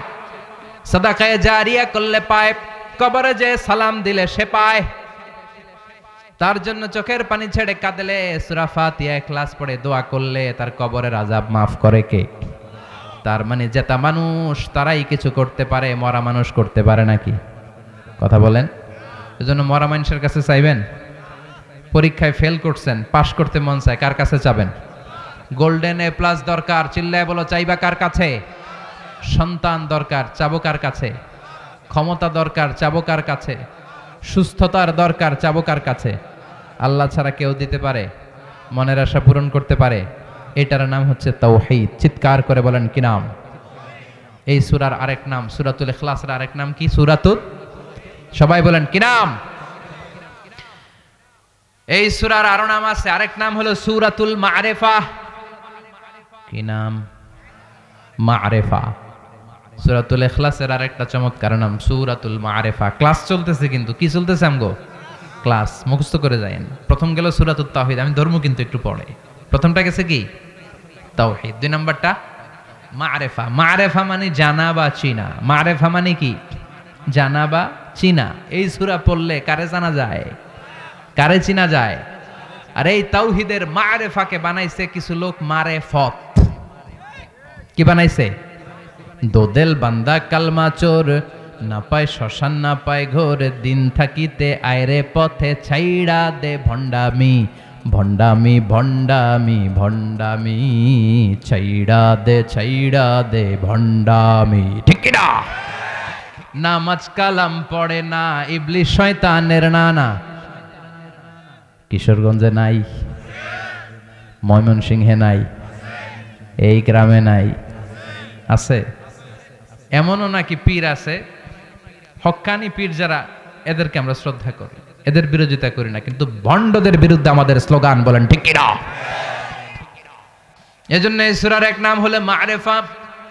সাদাকায়ে জারিয়া করলে পায়, কবরে যে সালাম দিলে সে পায়। তার জন্য চোখের পানি ছেড়ে কাঁদলে, সূরা ফাতিহা ইখলাস পড়ে দোয়া করলে তার কবরের আযাব মাফ করে কে? তার মানে জেতা মানুষ তারাই কিছু করতে পারে, মরা মানুষ করতে পারে নাকি? কথা বলেন। এজন্য মরা মানুষের কাছে চাইবেন? পরীক্ষায় ফেল করছেন, পাশ করতে মন চায়, কার কাছে চাবেন? গোল্ডেন এ প্লাস দরকার, চিল্লায় বলো চাইবা কার কাছে? সন্তান দরকার, চাবো কার কাছে? ক্ষমতা দরকার, চাবো কার কাছে? সুস্থতার দরকার, চাবো কার কাছে? আল্লাহ ছাড়া কেউ দিতে পারে? মনের আশা পূরণ করতে পারে? এটার নাম হচ্ছে তাওহীদ। চিৎকার করে বলেন কি নাম? এই সূরার আরেক নাম, সূরাতুল ইখলাসের আরেক নাম কি? সূরাতুল, সবাই বলেন কি নাম? এই সূরার আরো নাম আছে, আরেক নাম হলো সূরাতুল মা'রিফা। কি নাম? মা'রিফা। সূরাতুল ইখলাসের আরেকটা চমৎকার নাম সূরাতুল মা'রিফা। ক্লাস চলতেছে, কিন্তু কি চলতেছে আমগো? ক্লাস। মুখস্থ করে যায়েন। প্রথম গেল সূরাতুত তাওহীদ, আমি ধর্ম কিন্তু একটু পড়ে। প্রথমটা গেছে কি? তাওহীদ। দুই নাম্বারটা মা'রিফা। মা'রিফা মানে জানা বা চিনা। মা'রিফা মানে কি? জানা বা চিনা। এই সূরা পড়লে কারে জানা যায়? কারে চিনা যায়? আর এই তাওহীদের মা'রিফাকে বানাইছে কিছু লোক মারেফত। কি বানাইছে? দোদেল বান্দা কালমা চোর, না পায় শ্মশান না পায় ঘোর, দিন থাকিতে আয়রে পথে ছাইড়া দে ভণ্ডামি, ভণ্ডামি ভণ্ডামি ভণ্ডামি, ছাইড়া দে ভণ্ডামি। ঠিক কি না? নামাজ কালাম পড়ে না, ইবলিস শয়তানের নানা। কিশোরগঞ্জে নাই, ময়মনসিংহে নাই, এই গ্রামে নাই, আছে? এমনও নাকি পীর আছে, হক্কানি পীর যারা, এদেরকে আমরা শ্রদ্ধা করি, এদের বিরোধিতা করি না, কিন্তু ভণ্ডদের বিরুদ্ধে আমাদের স্লোগান। বলেন ঠিক কি না? এজন্য এই সূরার এক নাম হলো মা'রিফা।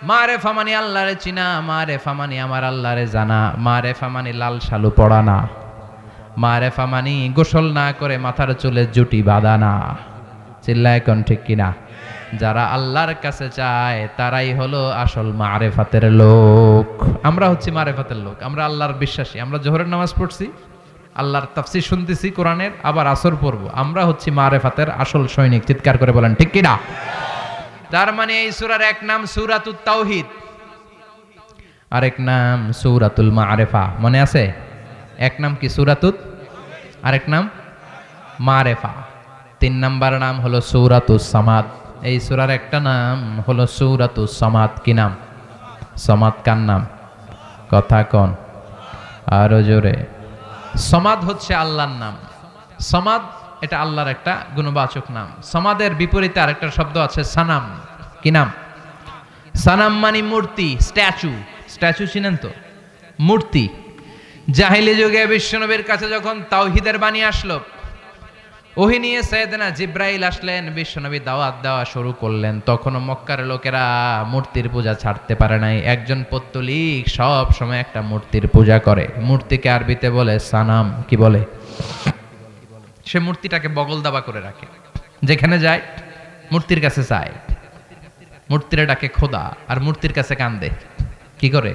মা'রিফা মানে আল্লাহরে চিনা, মা'রিফা মানে আমার আল্লাহরে জানা, মা'রিফা মানে লাল শালু পড়া না, মা'রিফা মানে গোসল না করে মাথার চুলে জুটি বাঁধা না। চিল্লায় কোন ঠিক কিনা? যারা আল্লাহর কাছে চায় তারাই হলো আসল মা'রিফাতের লোক। আমরা হচ্ছি মা'রিফাতের লোক, আমরা আল্লাহর বিশ্বাসী। আমরা জোহরের নামাজ পড়ছি, আল্লাহর তাফসীর শুনতেছি কোরআনের, আবার আসর পড়ব। আমরা হচ্ছি মা'রিফাতের আসল সৈনিক। চিৎকার করে বলেন ঠিক কিনা? তার মানে এই সূরার এক নাম সূরাতুত তাওহীদ, আরেক নাম সূরাতুল মা'রিফা। মনে আছে? এক নাম কি? সূরাতুত, আরেক নাম মা'রিফা। তিন নাম্বার নাম হলো সূরাতুস সামাদ। এই সূরার একটা নাম হলো সূরাতুস সামাদ। কি নাম? সামাদ কার নাম? কথা কোন? আরো জোরে। সামাদ হচ্ছে আল্লাহর নাম। সামাদ এটা আল্লাহর একটা গুণবাচক নাম। সামাদের বিপরীতে আরেকটা শব্দ আছে সানাম। কি নাম? সানাম মানে মূর্তি, স্ট্যাচু। স্ট্যাচু চিনেন তো? মূর্তি। জাহিলি যুগে বিশ্বনবীর কাছে যখন তাওহীদের বাণী আসলো, ওহী নিয়ে সাইয়েদনা জিব্রাইল আসলেন, বিশ্বনবী দাওয়াত দেওয়া শুরু করলেন। তখনও মক্কার লোকেরা মূর্তির পূজা ছাড়তে পারে নাই। একজন পত্তলিক সব সময় একটা মূর্তির পূজা করে। মূর্তিকে আরবিতে বলে সানাম। কি বলে? সে মূর্তিটাকে বগল দাবা করে রাখে, যেখানে যায় মূর্তির কাছে চায়, মূর্তির ডাকে খোদা, আর মূর্তির কাছে কান্দে। কি করে?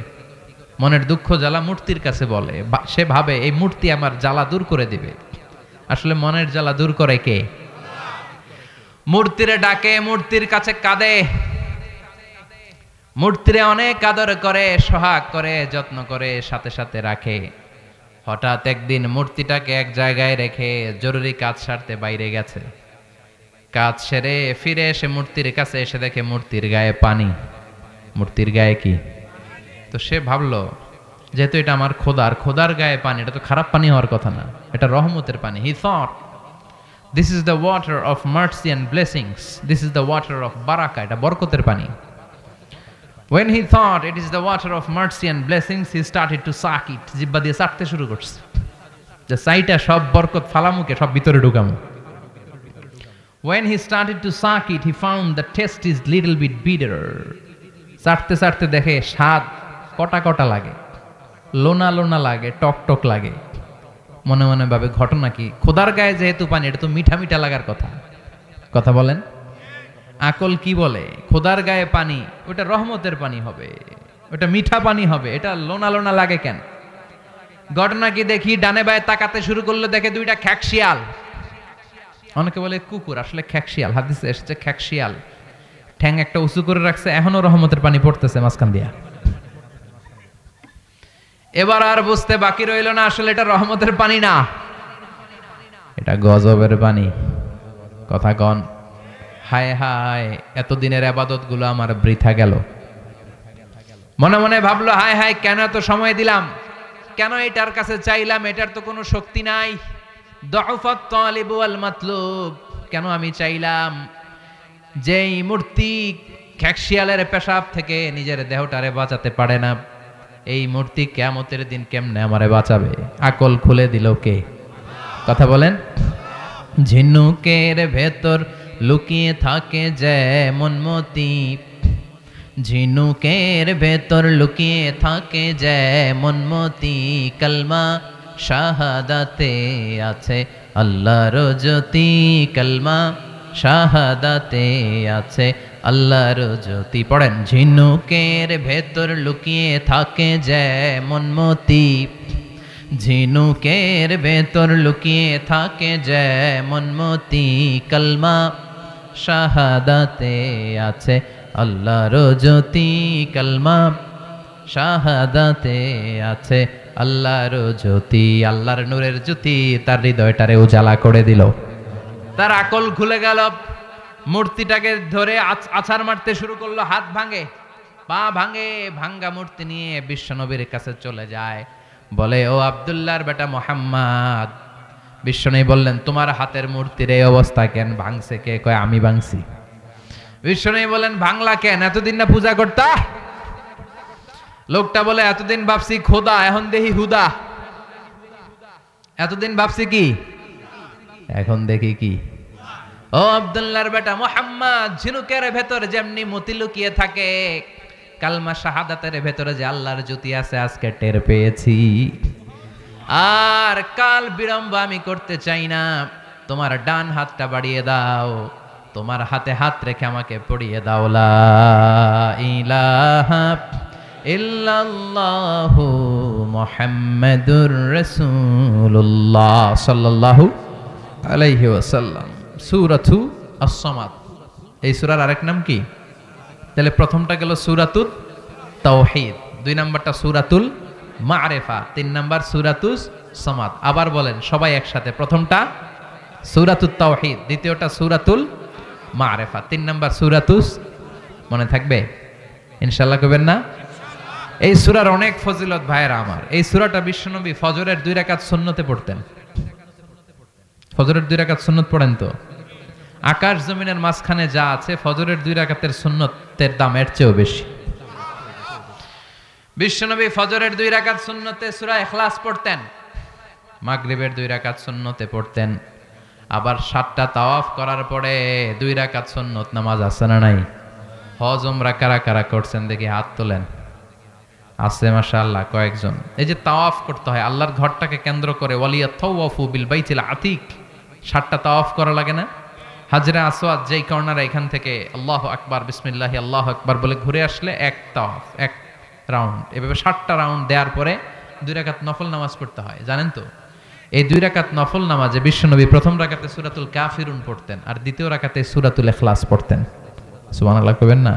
মনের দুঃখ জ্বালা মূর্তির কাছে বলে। সে ভাবে এই মূর্তি আমার জ্বালা দূর করে দিবে। আসলে মনের জ্বালা দূর করে কে? মূর্তিরে ডাকে, মূর্তির কাছে কাঁদে, মূর্তিরে অনেক আদর করে, সোহাগ করে, যত্ন করে, সাথে সাথে রাখে। হঠাৎ একদিন মূর্তিটাকে এক জায়গায় রেখে জরুরি কাজ সারতে বাইরে গেছে। কাজ সেরে ফিরে এসে মূর্তির কাছে এসে দেখে মূর্তির গায়ে পানি। মূর্তির গায়ে কি? তো সে ভাবলো যেহেতু এটা আমার খোদার গায়ে পানি, এটা তো খারাপ পানি হওয়ার কথা না, এটা রহমতের পানি। He thought this is the water of mercy and blessings, this is the water of baraka, এটা বরকতের পানি। When he thought it is the water of mercy and blessings, he started to suck it. জিহ্বা দিয়ে চাটতে শুরু করছে, যে সাইটা সব বরকত ফালামুকে সব ভিতরে ঢুকামু। When he started to suck it, he found the taste is little bit bitter. চাটতে চাটতে দেখে স্বাদ কটা কটা লাগে, লোনা লোনা লাগে, টক টক লাগে। মনে মনে ভাবে ঘটনা কি, খোদার গায়ে যেহেতু পানি, এটা তো মিঠা মিঠা লাগার কথা। কথা বলেন, আকল কি বলে? খোদার গায়ে পানি, ওটা রহমতের পানি হবে, ওটা মিঠা পানি হবে, এটা লোনা লোনা লাগে কেন? ঘটনা কি দেখি, ডানে বায়ে তাকাতে শুরু করলে দেখে দুইটা খ্যাকশিয়াল। অনেকে বলে কুকুর, আসলে খ্যাকশিয়াল। হাদিসে এসেছে খ্যাকশিয়াল, ঠ্যাং একটা উঁচু করে রাখছে, এখনো রহমতের পানি পড়তেছে মাঝখান দিয়া। এবার আর বুঝতে বাকি রইল না, আসলে এটা রহমতের পানি না, এটা গজবের পানি। কথা কন, হায় হায়, এতদিনের আবাদত গুলো আমার বৃথা গেল। মনে মনে ভাবলো, হায় হায়, কেন এত সময় দিলাম, কেন এটার কাছে চাইলাম, এটার তো কোনো শক্তি নাই। দুআফাত তালিব ওয়াল মাতলুব, কেন আমি চাইলাম? যেই মূর্তি খ্যাকশিয়ালের পেশাব থেকে নিজের দেহটারে বাঁচাতে পারে না, এই মূর্তি কিয়ামতের দিন কেমনে আমারে বাঁচাবে? আকল খুলে দিল কে? কথা বলেন। ঝিনুকের ভেতর লুকিয়ে থাকে যেমন মতি, ঝিনুকের ভেতর লুকিয়ে থাকে যেমন মতি, কালমা শাহাদাতে আছে আল্লাহর জ্যোতি, কালমা শাহাদাতে আছে আল্লাহর জ্যোতি। পড়েন, ঝিনুকের ভেতর লুকিয়ে থাকে যেমন মতি, ঝিনুকের ভেতর লুকিয়ে থাকে যেমন মতি, কালমা শাহাদাতে আছে আল্লাহর জ্যোতি, কালমা শাহাদাতে আছে আল্লাহর জ্যোতি। আল্লাহর নূরের জ্যোতি তার হৃদয়টারে উজালা করে দিল, তার আকল খুলে গেল। মূর্তিটাকে ধরে আছাড় মারতে শুরু করলো, হাত ভাঙে, পা ভাঙে, ভাঙ্গা মূর্তি নিয়ে বিশ্বনবীর কাছে চলে যায়, বলে, ও আব্দুল্লাহর বেটা মুহাম্মদ। বিশ্বনবী বললেন, তোমার হাতের মূর্তির এই অবস্থা কেন? ভাঙছে কে? কয়, আমি ভাঙছি। বিশ্বনবী বলেন, ভাঙলা কেন? এতদিন না পূজা করতা? লোকটা বলে, এতদিন ভাবছি খোদা, এখন দেখি হুদা। এতদিন ভাবছি কি, এখন দেখি কি? ও আব্দুল্লাহর বেটা মুহাম্মদ, ঝিনুকের ভেতর যেমনি মতি লুকিয়ে থাকে, কালমা শাহাদাতের ভেতরে যে আল্লাহর জ্যোতি আছে, আজকে টের পেয়েছি। আর কাল বিলম্ব আমি করতে চাই না, তোমার ডান হাতটা বাড়িয়ে দাও, তোমার হাতে হাত রেখে আমাকে পড়িয়ে দাও, লা ইলাহা ইল্লাল্লাহু মুহাম্মাদুর রাসূলুল্লাহ সাল্লাল্লাহু আলাইহি ওয়াসাল্লাম। সূরাতু আস-সামাদ, এই সূরার আরেক নাম কি? তাহলে প্রথমটা গেল সূরাতুত তাওহীদ, দুই নাম্বারটা সূরাতুল মা'রিফা, তিন নাম্বার সূরাতুস সামাদ। আবার বলেন সবাই একসাথে, প্রথমটা সূরাতুত তাওহীদ, দ্বিতীয়টা সূরাতুল মা'রিফা, তিন নাম্বার সূরাতুস। মনে থাকবে ইনশাআল্লাহ? কবেন না? এই সূরার অনেক ফজিলত ভাইয়েরা আমার। এই সূরাটা বিশ্বনবী ফজরের 2 রাকাত সুন্নতে পড়তেন। ফজরের 2 রাকাত সুন্নত পড়েন তো? আকাশ জমিনের মাঝখানে যা আছে, ফজরের 2 রাকাতের সুন্নতের দাম এর চেয়েও বেশি। বিশ্বনবী ফজরের 2 রাকাত সুন্নতে সূরা ইখলাস পড়তেন, মাগরিবের 2 রাকাত সুন্নতে পড়তেন, আবার 7টা তাওয়াফ করার পরে 2 রাকাত সুন্নত নামাজ আছে না নাই? হজ উমরা কারা কারা করছেন দেখি হাত তোলেন। আছে মাশাআল্লাহ কয়েকজন। এই যে তাওয়াফ করতে হয় আল্লাহর ঘরটাকে কেন্দ্র করে, ওয়ালিয়া তাওয়াফু বিল বাইতিল আতিক, 7টা তাওয়াফ করা লাগে না? হাজরে আসওয়াদ যেই কর্নারে, এখান থেকে আল্লাহু আকবার, বিসমিল্লাহ, আল্লাহু আকবার বলে ঘুরে আসলে এক তাওয়াফ, এক রাউন্ড। এভাবে 7টা রাউন্ড দেওয়ার পরে 2 রাকাত নফল নামাজ পড়তে হয়, জানেন তো? এই 2 রাকাত নফল নামাজে বিশ্বনবী প্রথম রাকাতে সূরাতুল কাফিরুন পড়তেন আর দ্বিতীয় রাকাতে সূরাতুল ইখলাস পড়তেন। সুবহানাল্লাহ কইবেন না?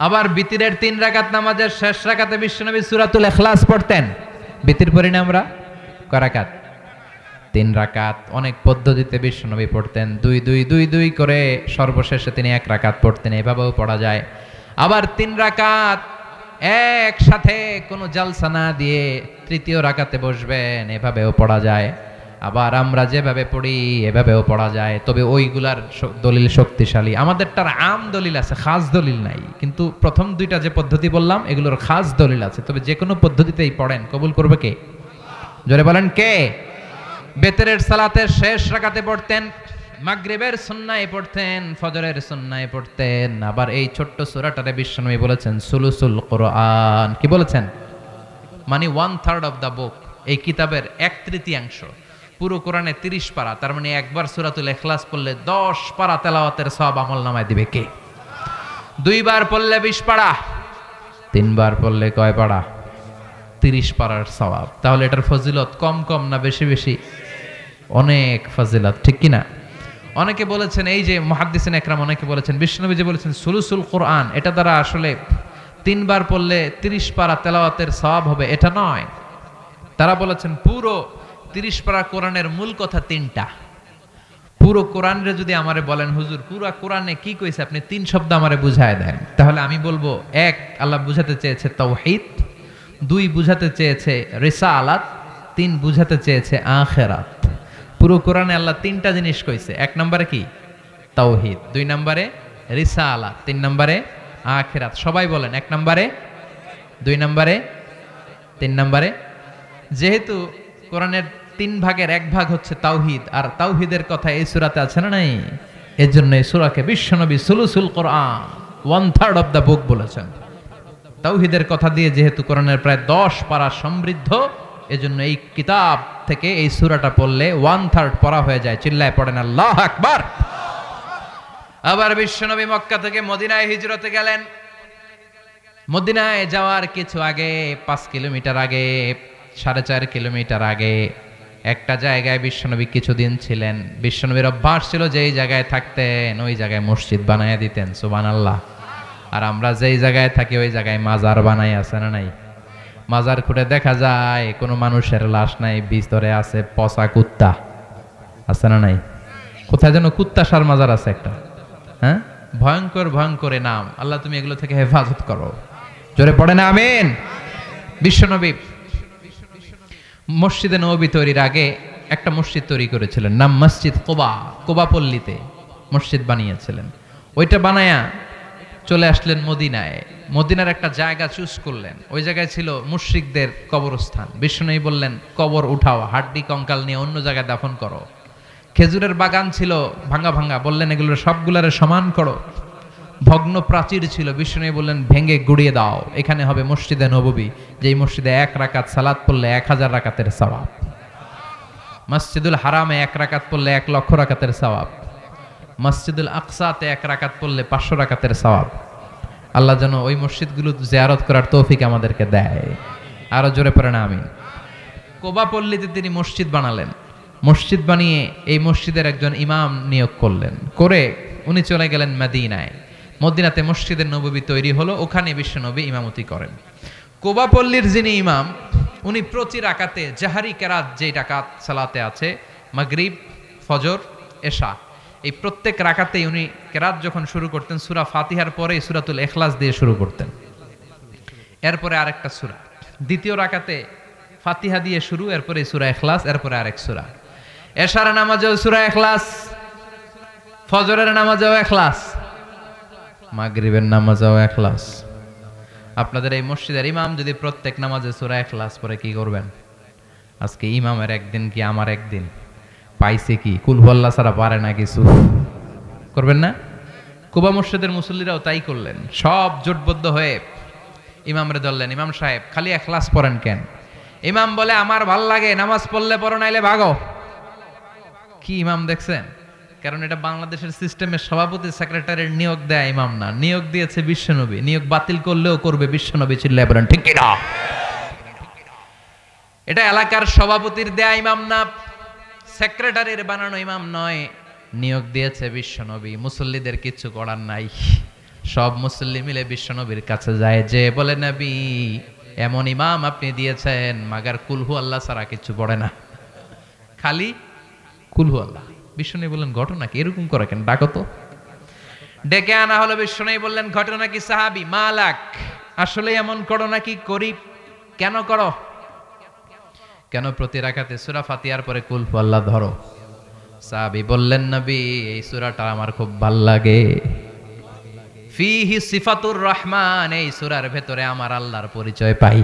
আবার বিতিরের 3 রাকাত নামাজের শেষ রাকাতে বিশ্বনবী সূরাতুল ইখলাস পড়তেন। বিতির পড়ি না আমরা কয় রাকাত? 3 রাকাত। অনেক পদ্ধতিতে বিশ্বনবী পড়তেন, 2-2-2-2 করে সর্বশেষে তিনি 1 রাকাত পড়তেন, এভাবেও পড়া যায়। আবার 3 রাকাত একসাথে কোনো জালসা না দিয়ে তৃতীয় রাকাতে বসবেন, এভাবেও পড়া যায়। আবার আমরা যেভাবে পড়ি এভাবেও পড়া যায়, তবে ওইগুলার দলিল শক্তিশালী। আমাদেরটার আম দলিল আছে, খাস দলিল নাই। কিন্তু প্রথম 2টা যে পদ্ধতি বললাম এগুলোর খাস দলিল আছে। তবে যে কোনো পদ্ধতিতেই পড়েন, কবুল করবে কে? জোরে বলেন কে? বেতরের সালাতের শেষ রাকাতে পড়তেন, মাগরিবের সুন্নায় পড়তেন, ফজরের সুন্নায় পড়তেন। আবার এই ছোট্ট সূরাটারে বিশ্বনবী বলেছেন সুলুসুল কোরআন। কি বলেছেন? মানে 1/3 অফ দা বুক। এই কিতাবের 1/3 পুরো কোরআনে 30 পারা। তার মানে একবার সূরাতুল ইখলাস পড়লে 10 পারা তেলাওয়াতের সওয়াব আমলনামায় দিবে কে? 2 বার পড়লে 20 পারা, 3 বার পড়লে কয় পারা? 30 পারার সওয়াব। তাহলে এটার ফজিলত কম কম না বেশি বেশি? অনেক ফজিলত, ঠিক কি না? অনেকে বলেছেন, এই যে মুহাদ্দিসিন একরাম অনেকে বলেছেন বিশ্বনবী যে বলেছেন সুলুসুল কোরআন, এটা দ্বারা আসলে 3 বার পড়লে 30 পারা তেলাওয়াতের সওয়াব হবে, এটা নয়। তারা বলেছেন পুরো 30 পারা কোরআনের মূল কথা 3টা। পুরো কোরআনরে যদি আমারে বলেন হুজুর পুরো কোরআনে কি কইছে, আপনি 3 শব্দ আমারে বুঝায় দেন, তাহলে আমি বলবো 1 আল্লাহ বুঝাতে চেয়েছে তাওহীদ, 2 বুঝাতে চেয়েছে রিসালাত, 3 বুঝাতে চেয়েছে আখিরাত। পুরো কোরআনে আল্লাহ 3টা জিনিস কইছে। 1 নম্বরে কি? তাওহীদ, 2 নম্বরে রিসালাত, 3 নম্বরে আখিরাত। সবাই বলেন 1 নম্বরে, 2 নম্বরে, 3 নম্বরে। যেহেতু কোরআনের 3 ভাগের 1 ভাগ হচ্ছে তাওহীদ, আর তাওহীদের কথা এই সূরাতে আছে না নাই? এর জন্য এই সূরাকে বিশ্বনবী সুলুসুল কোরআন 1/3 অফ দা বুক বলেছেন। তাওহীদের কথা দিয়ে যেহেতু কোরআনের প্রায় 10 পারা সমৃদ্ধ, এজন্য এই কিতাব থেকে এই সূরাটা পড়লে 1/3 পড়া হয়ে যায়। চিল্লায় পড়েন আল্লাহু আকবার। আবার বিশ্বনবী মক্কা থেকে মদিনায় হিজরতে গেলেন। মদিনায় যাওয়ার কিছু আগে 5 কিলোমিটার আগে, 4.5 কিলোমিটার আগে একটা জায়গায় বিশ্বনবী কিছুদিন ছিলেন। বিশ্বনবীর অভ্যাস ছিল যেই জায়গায় থাকতেন ওই জায়গায় মসজিদ বানায় দিতেন। সুবহানাল্লাহ। আর আমরা যেই জায়গায় থাকি ওই জায়গায় মাজার বানাই, আছে না নাই? মাজার খুঁড়ে দেখা যায় কোনো মানুষের লাশ নাই, ভিতরে আছে পচা কুত্তা, আছে না নাই? কোথায় যেন কুত্তা সার মাজার আছে একটা, হ্যাঁ? ভয়ঙ্কর ভয়ঙ্কর নাম। আল্লাহ তুমি এগুলো থেকে হেফাজত করো। জোরে পড়ে না আমিন। বিশ্বনবী মসজিদে নববী তৈরির আগে একটা মসজিদ তৈরি করেছিলেন, নাম মসজিদ কোবা। কোবা পল্লীতে মসজিদ বানিয়েছিলেন। ওইটা বানায়া চলে আসলেন মদিনায়। মদিনার একটা জায়গা চুজ করলেন, ওই জায়গায় ছিল মুশরিকদের কবরস্থান। বিশ্বনবী বললেন কবর উঠাও, হাড্ডি কঙ্কাল নিয়ে অন্য জায়গায় দাফন করো। খেজুরের বাগান ছিল ভাঙ্গা ভাঙ্গা, বললেন এগুলো সবগুলারে সমান করো। ভগ্ন প্রাচীর ছিল, বিশ্বনবী বললেন ভেঙে গুড়িয়ে দাও, এখানে হবে মসজিদে নববী, যেই মসজিদে 1 রাকাত সালাত পড়লে 1000 রাকাতের সওয়াব। মসজিদুল হারামে 1 রাকাত পড়লে 1 লক্ষ রাকাতের সওয়াব। মসজিদুল আকসাতে 1 রাকাত পড়লে 500 রাকাতের সওয়াব। আল্লাহ যেন ওই মসজিদগুলো জিয়ারত করার তৌফিক আমাদেরকে দেয়। আরো জোরে পড়েন আমিন। কোবা পল্লীতে তিনি মসজিদ বানালেন। মসজিদ বানিয়ে এই মসজিদের একজন ইমাম নিয়োগ করলেন, করে উনি চলে গেলেন মদিনায়। মদিনাতে মসজিদের নববী তৈরি হলো, ওখানে বিশ্বনবী ইমামতি করেন। কোবা পল্লীর যিনি ইমাম, উনি প্রতি রাকাতে জাহারি কেরাত, যেই রাকাত সালাতে আছে মাগরিব, ফজর, এশা, এই প্রত্যেক রাকাতেই উনি কেরাত যখন শুরু করতেন সূরা ফাতিহার পরে সূরাতুল ইখলাস দিয়ে শুরু করতেন। এরপরে আরেকটা সূরা, দ্বিতীয় রাকাতে ফাতিহা দিয়ে শুরু, এরপরে সূরা ইখলাস, এরপরে আরেক সূরা। এশার নামাজেও সূরা ইখলাস, ফজরের নামাজেও ইখলাস, মাগরিবের নামাজেও ইখলাস। আপনাদের এই মসজিদের ইমাম যদি প্রত্যেক নামাজে সূরা ইখলাস পড়ে কি করবেন? আজকে ইমামের একদিন কি আমার একদিন? পাইছে কি? কুল হুয়াল্লাহ ছাড়া পারে না কিছু, করবেন না? কুবা মসজিদের মুসল্লিরাও তাই করলেন। সব জোটবদ্ধ হয়ে ইমামরে ধরলেন, ইমাম সাহেব খালি ইখলাস পড়েন কেন? ইমাম বলে আমার ভাল লাগে, নামাজ পড়লে পড়ো, নাইলে ভাগো। কি ইমাম দেখছেন? কারণ এটা বাংলাদেশের সিস্টেমের সভাপতি সেক্রেটারির নিয়োগ দেয় ইমাম না, নিয়োগ দিয়েছে বিশ্বনবী। নিয়োগ বাতিল করলেও করবে বিশ্বনবী। চিল্লায় বলেন ঠিক কিনা? এটা এলাকার সভাপতির দেয়া ইমাম না, সেক্রেটারির বানানো ইমাম নয়, নিয়োগ দিয়েছে বিশ্বনবী। মুসল্লিদের কিচ্ছু করার নাই, সব মুসল্লি মিলে বিশ্বনবীর কাছে যায়, যে বলে নবী এমন ইমাম আপনি দিয়েছেন মাগার কুলহু আল্লাহ ছাড়া কিছু পড়ে না, খালি কুলহু আল্লাহ। বিশ্বনবী বললেন ঘটনা কি, এরকম করে কেন, ডাকো তো। ডেকে আনা হলো, বিশ্বনবী বললেন ঘটনা কি সাহাবী, মালাক, আসলে এমন করো নাকি? করি। কেন করো? কেন প্রতি রাকাতে সূরা ফাতিহার পরে কুল হু আল্লাহ ধরো? সাহাবী বললেন নবী এই সূরাটা আমার খুব ভাল লাগে, ফিহি সিফাতুর রহমান, এই সূরার ভেতরে আমার আল্লাহর পরিচয় পাই।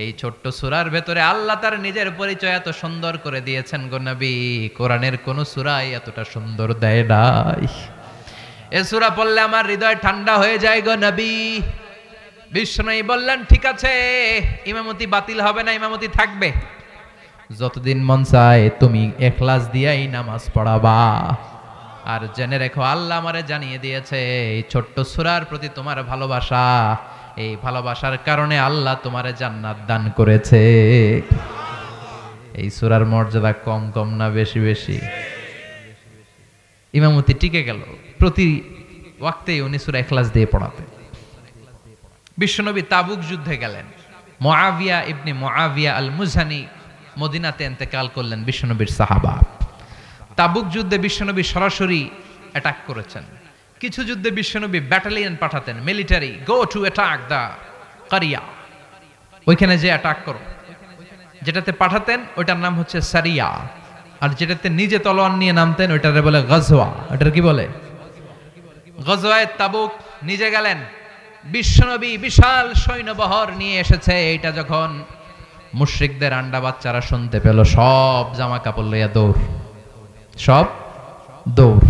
এই ছোট্ট সূরার ভেতরে আল্লাহ তার নিজের পরিচয় এত সুন্দর করে দিয়েছেন গো নবী, কোরআনের কোন সূরাই এতটা সুন্দর দেয় নাই। এই সূরা পড়লে আমার হৃদয় ঠান্ডা হয়ে যায় গো নবী। বিষ্ণু বললেন ঠিক আছে, ইমামতি বাতিল হবে না, ইমামতি থাকবে, যতদিন মন চায় তুমি ইখলাস দিয়েই নামাজ পড়াবা। আর জেনে রেখো আল্লাহ আমারে জানিয়ে দিয়েছে এই ছোট্ট সূরার প্রতি তোমার ভালোবাসা, এই ভালোবাসার কারণে আল্লাহ তোমারে জান্নাত দান করেছে। এই সূরার মর্যাদা কম কম না বেশি বেশি? ইমামতি টিকে গেল, প্রতি ওয়াক্তেই উনি সূরা ইখলাস দিয়ে পড়াতেন। বিশ্বনবী তাবুক যুদ্ধে গেলেন, মুআবিয়া ইবনে মুআবিয়া আল মুজানি মদিনাতে ইন্তেকাল করলেন, বিশ্বনবীর সাহাবা। তাবুক যুদ্ধে বিশ্বনবী সরাসরি অ্যাটাক করেছেন। কিছু যুদ্ধে বিশ্বনবী ব্যাটালিয়ন পাঠাতেন, military, go to attack the কারিয়া, ওইখানে যে অ্যাটাক করো। যেটাতে পাঠাতেন ওইটার নাম হচ্ছে সারিয়া, আর যেটাতে নিজে তলোয়ার নিয়ে নামতেন ওইটারে বলে গজওয়া। ওটার কি বলে? গজওয়ায়ে তাবুক। নিজে গেলেন, বিশ্বনবী বিশাল সৈন্যবহর নিয়ে এসেছে। এইটা যখন মুশরিকদের আন্ডা বাচ্চারা শুনতে পেল, সব জামা কাপড় লইয়া দৌড়, সব দৌড়,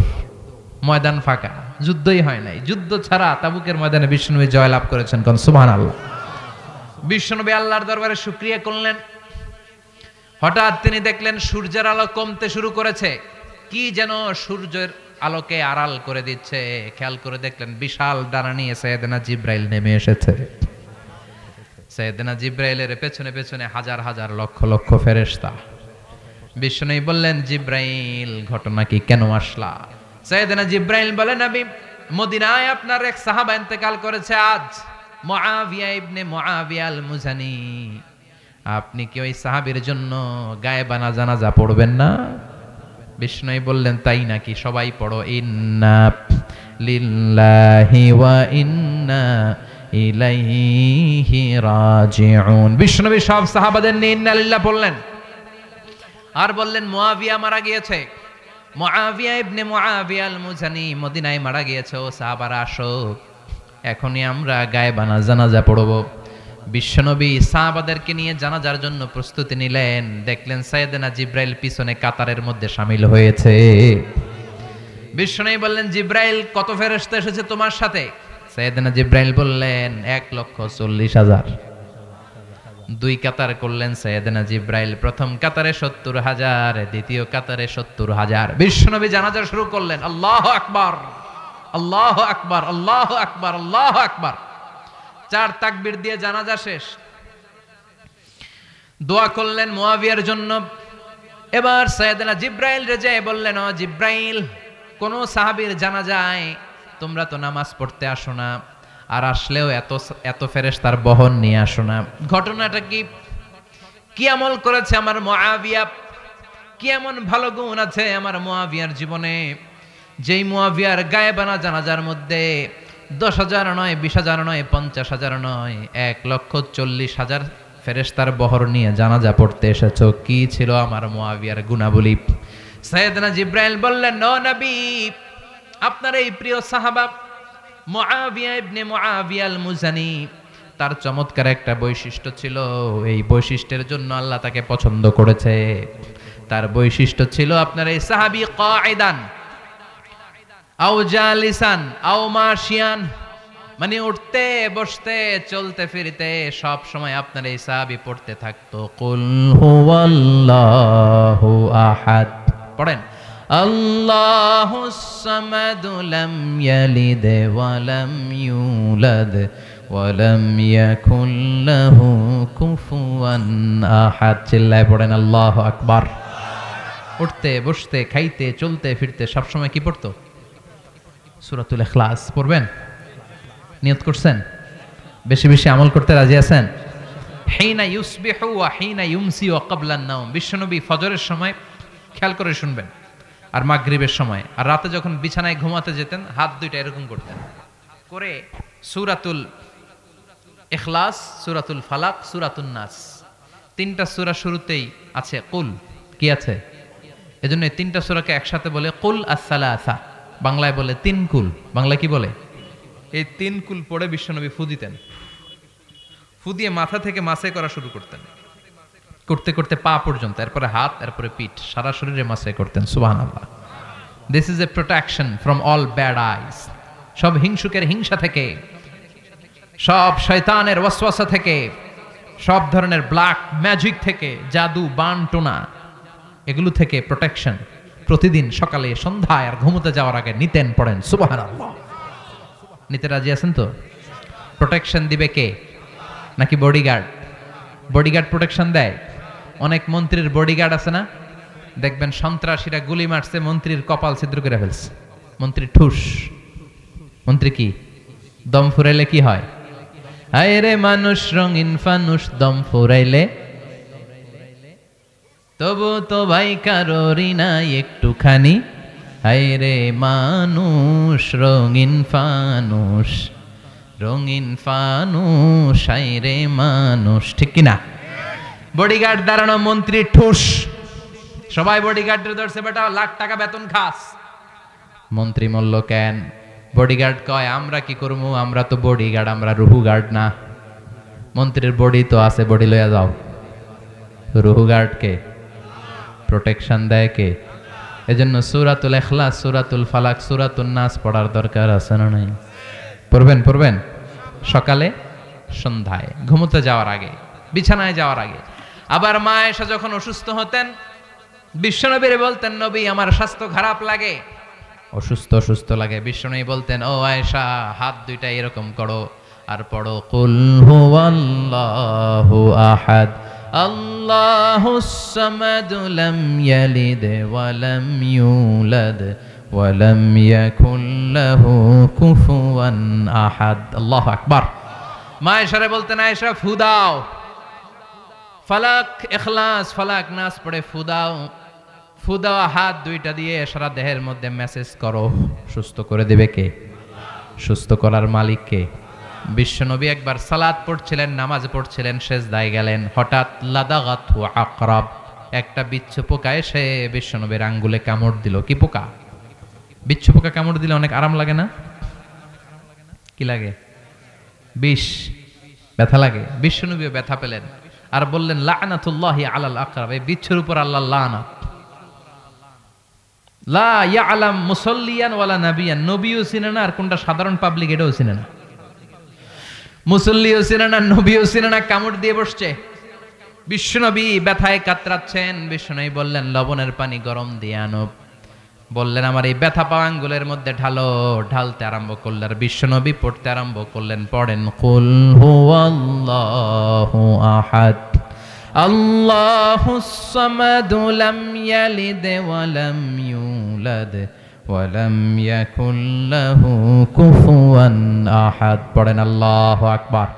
ময়দান ফাঁকা, যুদ্ধই হয় নাই। যুদ্ধ ছাড়া তাবুকের ময়দানে বিশ্বনবী জয়লাভ করেছেন, কোন সুবহানাল্লাহ। বিশ্বনবী আল্লাহর দরবারে শুকরিয়া করলেন। হঠাৎ তিনি দেখলেন সূর্যের আলো কমতে শুরু করেছে, কি যেন সূর্যের আলোকে আড়াল করে দিচ্ছে। খেয়াল করে দেখলেন বিশাল ডানা নিয়ে সাইয়েদনা জিব্রাইল নেমে এসেছে। সাইয়েদনা জিব্রাইলের পেছনে পেছনে হাজার হাজার লক্ষ লক্ষ ফেরেশতা। বিষ্ণু বললেন জিব্রাইল ঘটনা কি, কেন আসলা? সাইয়েদনা জিব্রাইল বলেন নবী মদিনায় আপনার এক সাহাবা ইন্তেকাল করেছে আজ, মুআবিয়া ইবনে মুআবিয়া আল মুজানি। আপনি কি ওই সাহাবীর জন্য গায়েবানা জানাজা পড়বেন না? বিষ্ণু বললেন তাই নাকি? সবাই পড়ো, ইন্না লিল্লাহি ওয়া ইন্না ইলাইহি রাজিউন। বিষ্ণু সব সাহাবাদের নিয়ে ইন্না লিল্লাহ বললেন, আর বললেন মুআবিয়া মারা গিয়েছে, মুআবিয়া ইবনে মুআবিয়া আল মুজানি মদিনায় মারা গিয়েছে। ও সাহাবারা আসো, এখনই আমরা গায়েবানা জানাজা পড়ব। বিশ্বনবী সাহাবাদেরকে নিয়ে জানাজার জন্য প্রস্তুতি নিলেন। দেখলেন সাইয়েদনা জিব্রাইল পিছনে কাতারের মধ্যে শামিল হয়েছে। বিশ্বনবী বললেন জিব্রাইল কত ফেরেশতা এসেছে তোমার সাথে? সাইয়েদনা জিব্রাইল বললেন 1,40,000। দুই কাতার করলেন সাইয়েদনা জিব্রাইল, প্রথম কাতারে 70,000, দ্বিতীয় কাতারে 70,000। বিশ্বনবী জানাজা শুরু করলেন, আল্লাহু আকবার, আল্লাহু আকবার, আল্লাহু আকবার, আল্লাহু আকবার। 4 তাকবীর দিয়ে জানাজা শেষ। দোয়া করলেন মুআবিয়ার জন্য। এবার সাইয়েদনা জিব্রাইল রেজে বললেন, ও জিব্রাইল, কোন সাহাবীর জানাজায় তোমরা তো নামাজ পড়তে আসো না, আর আসলেও এত এত ফেরেশতার বহন নিয়ে আসো না। ঘটনাটা কি? কি আমল করেছে আমার মুআবিয়া? কি এমন ভালো গুণ আছে আমার মুআবিয়ার জীবনে, যেই মুআবিয়ার গায়েবানা জানাজার মধ্যে 10,000 নয়, 20,000 নয়, 50,000 নয়, 1,40,000 ফেরেশতার বহর নিয়ে জানাজা পড়তে এসেছো? কি ছিল আমার মুআবিয়ার গুণাবলী? সাইয়েদনা জিব্রাইল বললেন, ও নবী, আপনার এই প্রিয় সাহাবা মুআবিয়া ইবনে মুআবিয়া আল মুজানি, তার চমৎকার একটা বৈশিষ্ট্য ছিল। এই বৈশিষ্ট্যের জন্য আল্লাহ তাকে পছন্দ করেছে। তার বৈশিষ্ট্য ছিল আপনার এই সাহাবী কাঈদান আও জালিসান আও মাশিয়ান, মানে উঠতে বসতে চলতে ফিরতে সব সময় আপনার এই সাহাবী পড়তে থাকতো কুল হুয়াল্লাহু আহাদ। পড়েন, আল্লাহুস সামাদু লাম ইয়ালিদ ওয়া লাম ইউলাদ ওয়ালাম ইয়াকুল লাহু কুফুয়ান আহাদ। চিল্লায় পড়েন আল্লাহু আকবার। উঠতে বসতে খাইতে চলতে ফিরতে সবসময় কি পড়তো? সূরাতুল ইখলাস পড়বেন? নিয়ত করছেন? বেশি বেশি আমল করতে রাজি আছেন? হিনা ইউসবিহু ওয়া হিনা ইউমসি ওয়া ক্বাবলা আন-নাওম। বিশ্বনবী ফজরের সময় খেয়াল করে শুনবেন, আর মাগরিবের সময়, আর রাতে যখন বিছানায় ঘুমাতে যেতেন হাত দুইটা এরকম করতেন করে সূরাতুল ইখলাস, সূরাতুল ফালাক, সূরাতুন নাস, তিনটা সূরা শুরুতেই আছে কুল। কি আছে? এজন্য এই তিনটা সূরাকে একসাথে বলে কুল আস-সালাসা, বাংলায় বলে তিন কুল। বাংলায় কি বলে? এই তিন কুল পড়ে বিশ্বনবী ফু দিতেন। ফু দিয়ে মাথা থেকে মাসাই করা শুরু করতেন, করতে করতে পা পর্যন্ত, এরপরে হাত, এরপরে পিঠ, সারা শরীরে মাসাই করতেন। সুবহানাল্লাহ। This is a protection from all bad আইস। সব হিংসুকের হিংসা থেকে, সব শয়তানের ওয়াসওয়াসা থেকে, সব ধরনের ব্ল্যাক ম্যাজিক থেকে, জাদু বান টোনা, এগুলো থেকে প্রোটেকশন প্রতিদিন সকালে সন্ধ্যায় আর ঘুমোতে যাওয়ার আগে নিতেন। পড়েন সুবহানাল্লাহ। নিতে রাজি আছেন তো? প্রোটেকশন দিবে কে? নাকি বডিগার্ড? বডিগার্ড প্রোটেকশন দেয়। অনেক মন্ত্রীর বডিগার্ড আছে না, দেখবেন সন্ত্রাসীরা গুলি মারছে, মন্ত্রীর কপাল ছিদ্র করে ফেলছে, মন্ত্রী ঠুস। মন্ত্রী কি দম ফুরাইলে কি হয়? হায় রে মানুষ রঙিন ফানুষ, দম ফুরাইলে তবু তো ভাই কারোরই নাই একটুখানি। হায় রে মানুষ রঙিন ফানুষ, রঙিন ফানুষ, হায় রে মানুষ। ঠিক কিনা? বডিগার্ড দাঁড়ানো, মন্ত্রী ঠুস। সবাই বডিগার্ডের ধরছে, বেটা লাখ টাকা বেতন খাস। মন্ত্রী মল্ল কেন? বডিগার্ড কয় আমরা কি করবো, আমরা তো বডিগার্ড, আমরা রুহু গার্ড না। মন্ত্রীর বডি তো আছে, বডি লইয়া যাও। রুহু গার্ড কে? প্রোটেকশন দেয় কে? এজন্য সূরাতুল ইখলাস, সূরাতুল ফালাক, সূরাতুন নাস পড়ার দরকার আছে না নাই? পড়বেন পড়বেন সকালে সন্ধ্যায়, ঘুমোতে যাওয়ার আগে, বিছানায় যাওয়ার আগে। আবার মা আয়েশা যখন অসুস্থ হতেন বিশ্বনবীরে বলতেন, নবী আমার স্বাস্থ্য খারাপ লাগে, অসুস্থ অসুস্থ লাগে। বিশ্বনবী বলতেন, ও আয়েশা হাত দুইটা এরকম করো আর পড়ো কুল হুয়াল্লাহু আহাদ আল্লাহুস সামাদ লাম ইয়ালিদ ওয়া লাম ইউলাদ ওয়া লাম ইয়াকুল লাহু কুফুয়ান আহাদ। আল্লাহু আকবার। মা আয়েশারে বলতেন, আয়েশা ফু দাও, ফালাক ইখলাস ফালাক নাস পড়ে ফু দাও। ফু দেওয়া হাত দুইটা দিয়ে সারা দেহের মধ্যে মেসেজ করো। সুস্থ করে দেবে কে? সুস্থ করার মালিক কে? বিশ্বনবী একবার সালাত পড়ছিলেন, নামাজ পড়ছিলেন, সেজদায় গেলেন, হঠাৎ লাদাগাতহু আকরাব, একটা বিচ্ছু পোকা এসে বিশ্বনবীর আঙ্গুলে কামড় দিল। কি পোকা? বিচ্ছু পোকা কামড় দিলে অনেক আরাম লাগে না? কি লাগে? বিষ, ব্যথা লাগে। বিশ্বনবীও ব্যথা পেলেন আর বললেন, লা'নাতুল্লাহি আলাল আকরাব, এই বিচ্ছুর উপর আল্লাহর লানত। লা ইয়ালাম মুসাল্লিয়ান ওয়ালা নাবিয়ান, নবীও চিনে না আর কোনটা সাধারণ পাবলিক এটাও চিনে না। মুসল্লিও চিনে না, নবীও চিনে না, কামড় দিয়ে বসছে। বিশ্বনবী ব্যথায় কাতরাচ্ছেন। বিশ্বনবী বললেন, লবণের পানি গরম দিয়ে আনো। বললেন, আমার এই ব্যথা পাওয়া আঙ্গুলের মধ্যে ঢালো। ঢালতে আরম্ভ করলেন আর বিশ্বনবী পড়তে আরম্ভ করলেন। পড়েন কুল হুয়াল্লাহু আহাদ আল্লাহুস সামাদ লাম ইয়ালিদ ওয়া লাম ইউলাদ ওয়া লাম ইয়াকুল লাহু কুফুয়ান আহাদ। পড়েন আল্লাহু আকবার।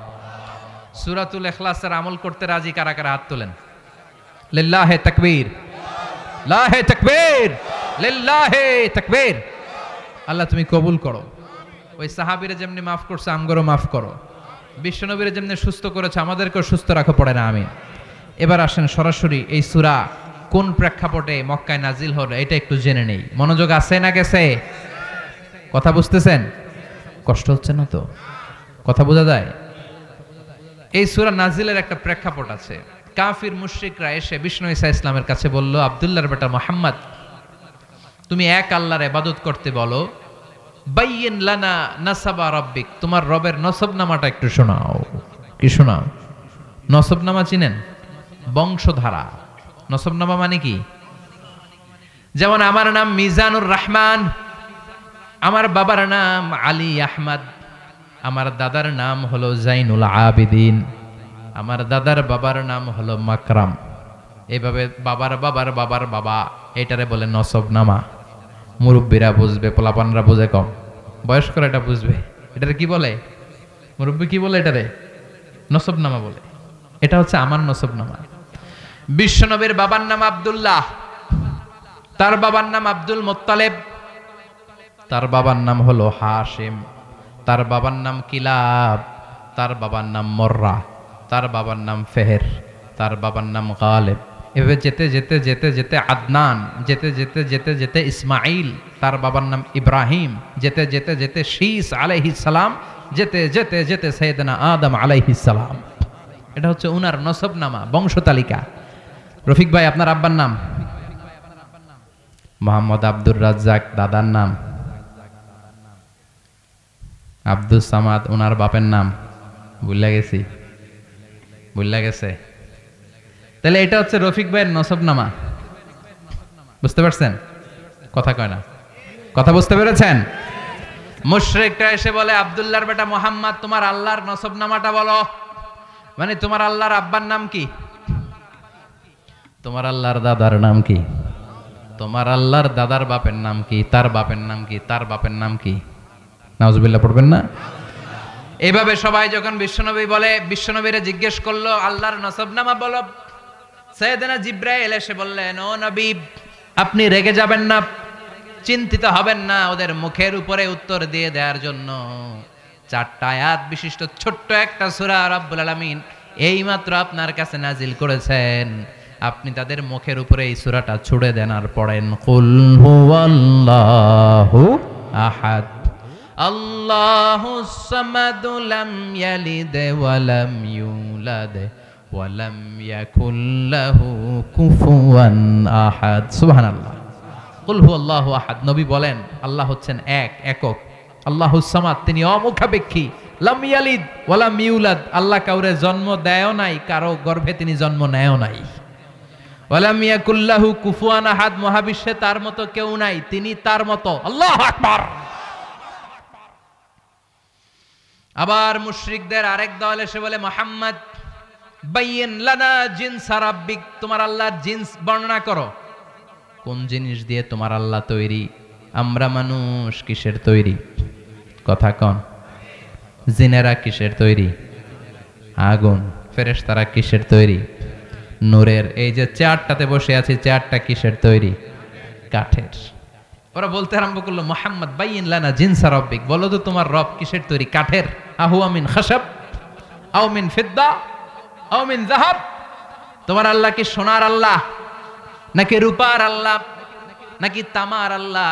সূরাতুল ইখলাসের আমল করতে রাজি কারা কারা? হাত তোলেন। লিল্লাহি তাকবীর, লাহে তাকবীর, লিল্লাহি তাকবীর। আল্লাহ তুমি কবুল করো। ওই সাহাবীরা যেমনি মাফ করছে আমগরও মাফ করো। বিশ্বনবীরে যেমনি সুস্থ করেছে আমাদেরকেও সুস্থ রাখো। পড়ে না আমিন। এবার আসেন সরাসরি এই সূরা কোন প্রেক্ষাপটে মক্কায় নাজিল হলো এটা একটু জেনে নেই। মনোযোগ আছে না গেছে? কথা বুঝতেছেন? কষ্ট হচ্ছে না তো? কথা বোঝা যায়? এই সূরা নাজিলের একটা প্রেক্ষাপট আছে। কাফির মুশরিকরা এসে বিষ্ণু ঈসা ইসলামের কাছে বলল, আব্দুল্লাহর বেটা মুহাম্মদ, তুমি এক আল্লাহর ইবাদত করতে বলো, বাইয়িন লানা নাসাবা রাব্বিক, তোমার রবের নসবনামাটা একটু শোনাও। কি শোনাও? নসবনামা চিনেন? বংশধারা। নসবনামা মানে কি? যেমন আমার নাম মিজানুর রহমান, আমার বাবার নাম আলী আহমদ, আমার দাদার নাম হলো জাইনুল আবিদিন, আমার দাদার বাবার নাম হলো মাকরাম। এইভাবে বাবার বাবার বাবার বাবা, এটারে বলে নসবনামা। মুরব্বীরা বুঝবে, পোলাপানরা বুঝে কম, বয়স্করা এটা বুঝবে। এটারে কি বলে? মুরব্বী কি বলে? এটারে নসবনামা বলে। এটা হচ্ছে আমার নসবনামা। বিশ্বনবীর বাবার নাম আব্দুল্লাহ, তার বাবার নাম আব্দুল মুত্তালিব, তার বাবার নাম হলো হাশিম, তার বাবার নাম কিলাব, তার বাবার নাম মর্রা, তার বাবার নাম ফেহের, তার বাবার নাম গালেব। এভাবে যেতে যেতে যেতে যেতে আদনান, যেতে যেতে যেতে যেতে ইসমাইল, তার বাবার নাম ইব্রাহিম, যেতে যেতে যেতে শীস আলাইহিস সালাম, যেতে যেতে যেতে সাইয়েদনা আদম আলাইহিস সালাম। এটা হচ্ছে উনার নসবনামা, বংশ তালিকা। রফিক ভাই, আপনার আব্বার নাম? মোহাম্মদ আব্দুর রাজ্জাক, দাদার নাম আব্দুস সামাদ, ওনার বাপের নাম ভুলে গেছি, ভুলে গেছে। তাহলে এটা হচ্ছে রফিক ভাইয়ের নসবনামা। বুঝতে পারছেন? কথা কয় না, কথা বুঝতে পেরেছেন? মুশরিকরা এসে বলে, আব্দুল্লাহর বেটা মোহাম্মদ, তোমার আল্লাহর নসবনামাটা বলো। মানে তোমার আল্লাহর আব্বার নাম কি? তোমার আল্লাহর দাদার নাম কি? তোমার আল্লাহর দাদার বাপের নাম কি? তার বাপের নাম কি? তার বাপের নাম কি? নাউজুবিল্লাহ পড়বেন না? এইভাবে সবাই যখন বিশ্বনবী বলে, বিশ্বনবীরে জিজ্ঞেস করলো আল্লাহর নসবনামা বলো। সাইয়েদনা জিবরাইল এসে বললেন, ও নবী, আপনি রেগে যাবেন না, চিন্তিত হবেন না। ওদের মুখের উপরে উত্তর দিয়ে দেওয়ার জন্য 4টা আয়াত বিশিষ্ট ছোট্ট একটা সূরা রব্বুল আলামিন এইমাত্র আপনার কাছে নাজিল করেছেন। আপনি তাদের মুখের উপরে এই সূরাটা ছুড়ে দেন আর পড়েন, কুল হুয়াল্লাহু আহাদ, আল্লাহুস সামাদ, লাম ইয়ালিদ ওয়া লাম ইউলাদ ওয়া লাম ইয়াকুল লাহু কুফুয়ান আহাদ। সুবহানাল্লাহ। কুল হুয়াল্লাহু আহাদ, নবী বলেন আল্লাহ হচ্ছেন এক, একক। আল্লাহুস সামাদ, তিনি অমুখাপেক্ষী। লাম ইয়ালিদ ওয়া লাম ইউলাদ, আল্লাহ কাউরে জন্ম দেয়ও নাই, কারো গর্ভে তিনি জন্ম নেয়ও নাই। ওয়া লাম ইয়াকুল লাহু কুফুয়ান আহাদ, মহাবিশ্বে তার মতো কেউ নাই, তিনি তার মতো। আল্লাহু আকবার। আবার মুশরিকদের আরেক দল এসে বলে, মুহাম্মদ, বাইয়িন লানা জিনস রাব্বিক, তোমার আল্লাহর জিনস বর্ণনা করো। কোন জিনিস দিয়ে তোমার আল্লাহ তৈরি? আমরা মানুষ কিসের তৈরি? কথা কন। জিনেরা কিসের তৈরি? আগুন। ফেরেশতারা কিসের তৈরি? নূরের। এই যে চেয়ারটাতে বসে আছি, চেয়ারটা কিসের তৈরি? কাঠের। ওরা বলতে আরম্ভ করলো, মুহাম্মদ, বাইয়িন লানা জিনস রাব্বিক, বলো তো তোমার রব কিসের তৈরি? কাঠের। আহুয়া মিন খাশাব আও মিন ফিদ্দা আও মিন যাহাব, তোমার আল্লাহ কি সোনার আল্লাহ, নাকি রূপার আল্লাহ, নাকি তামার আল্লাহ,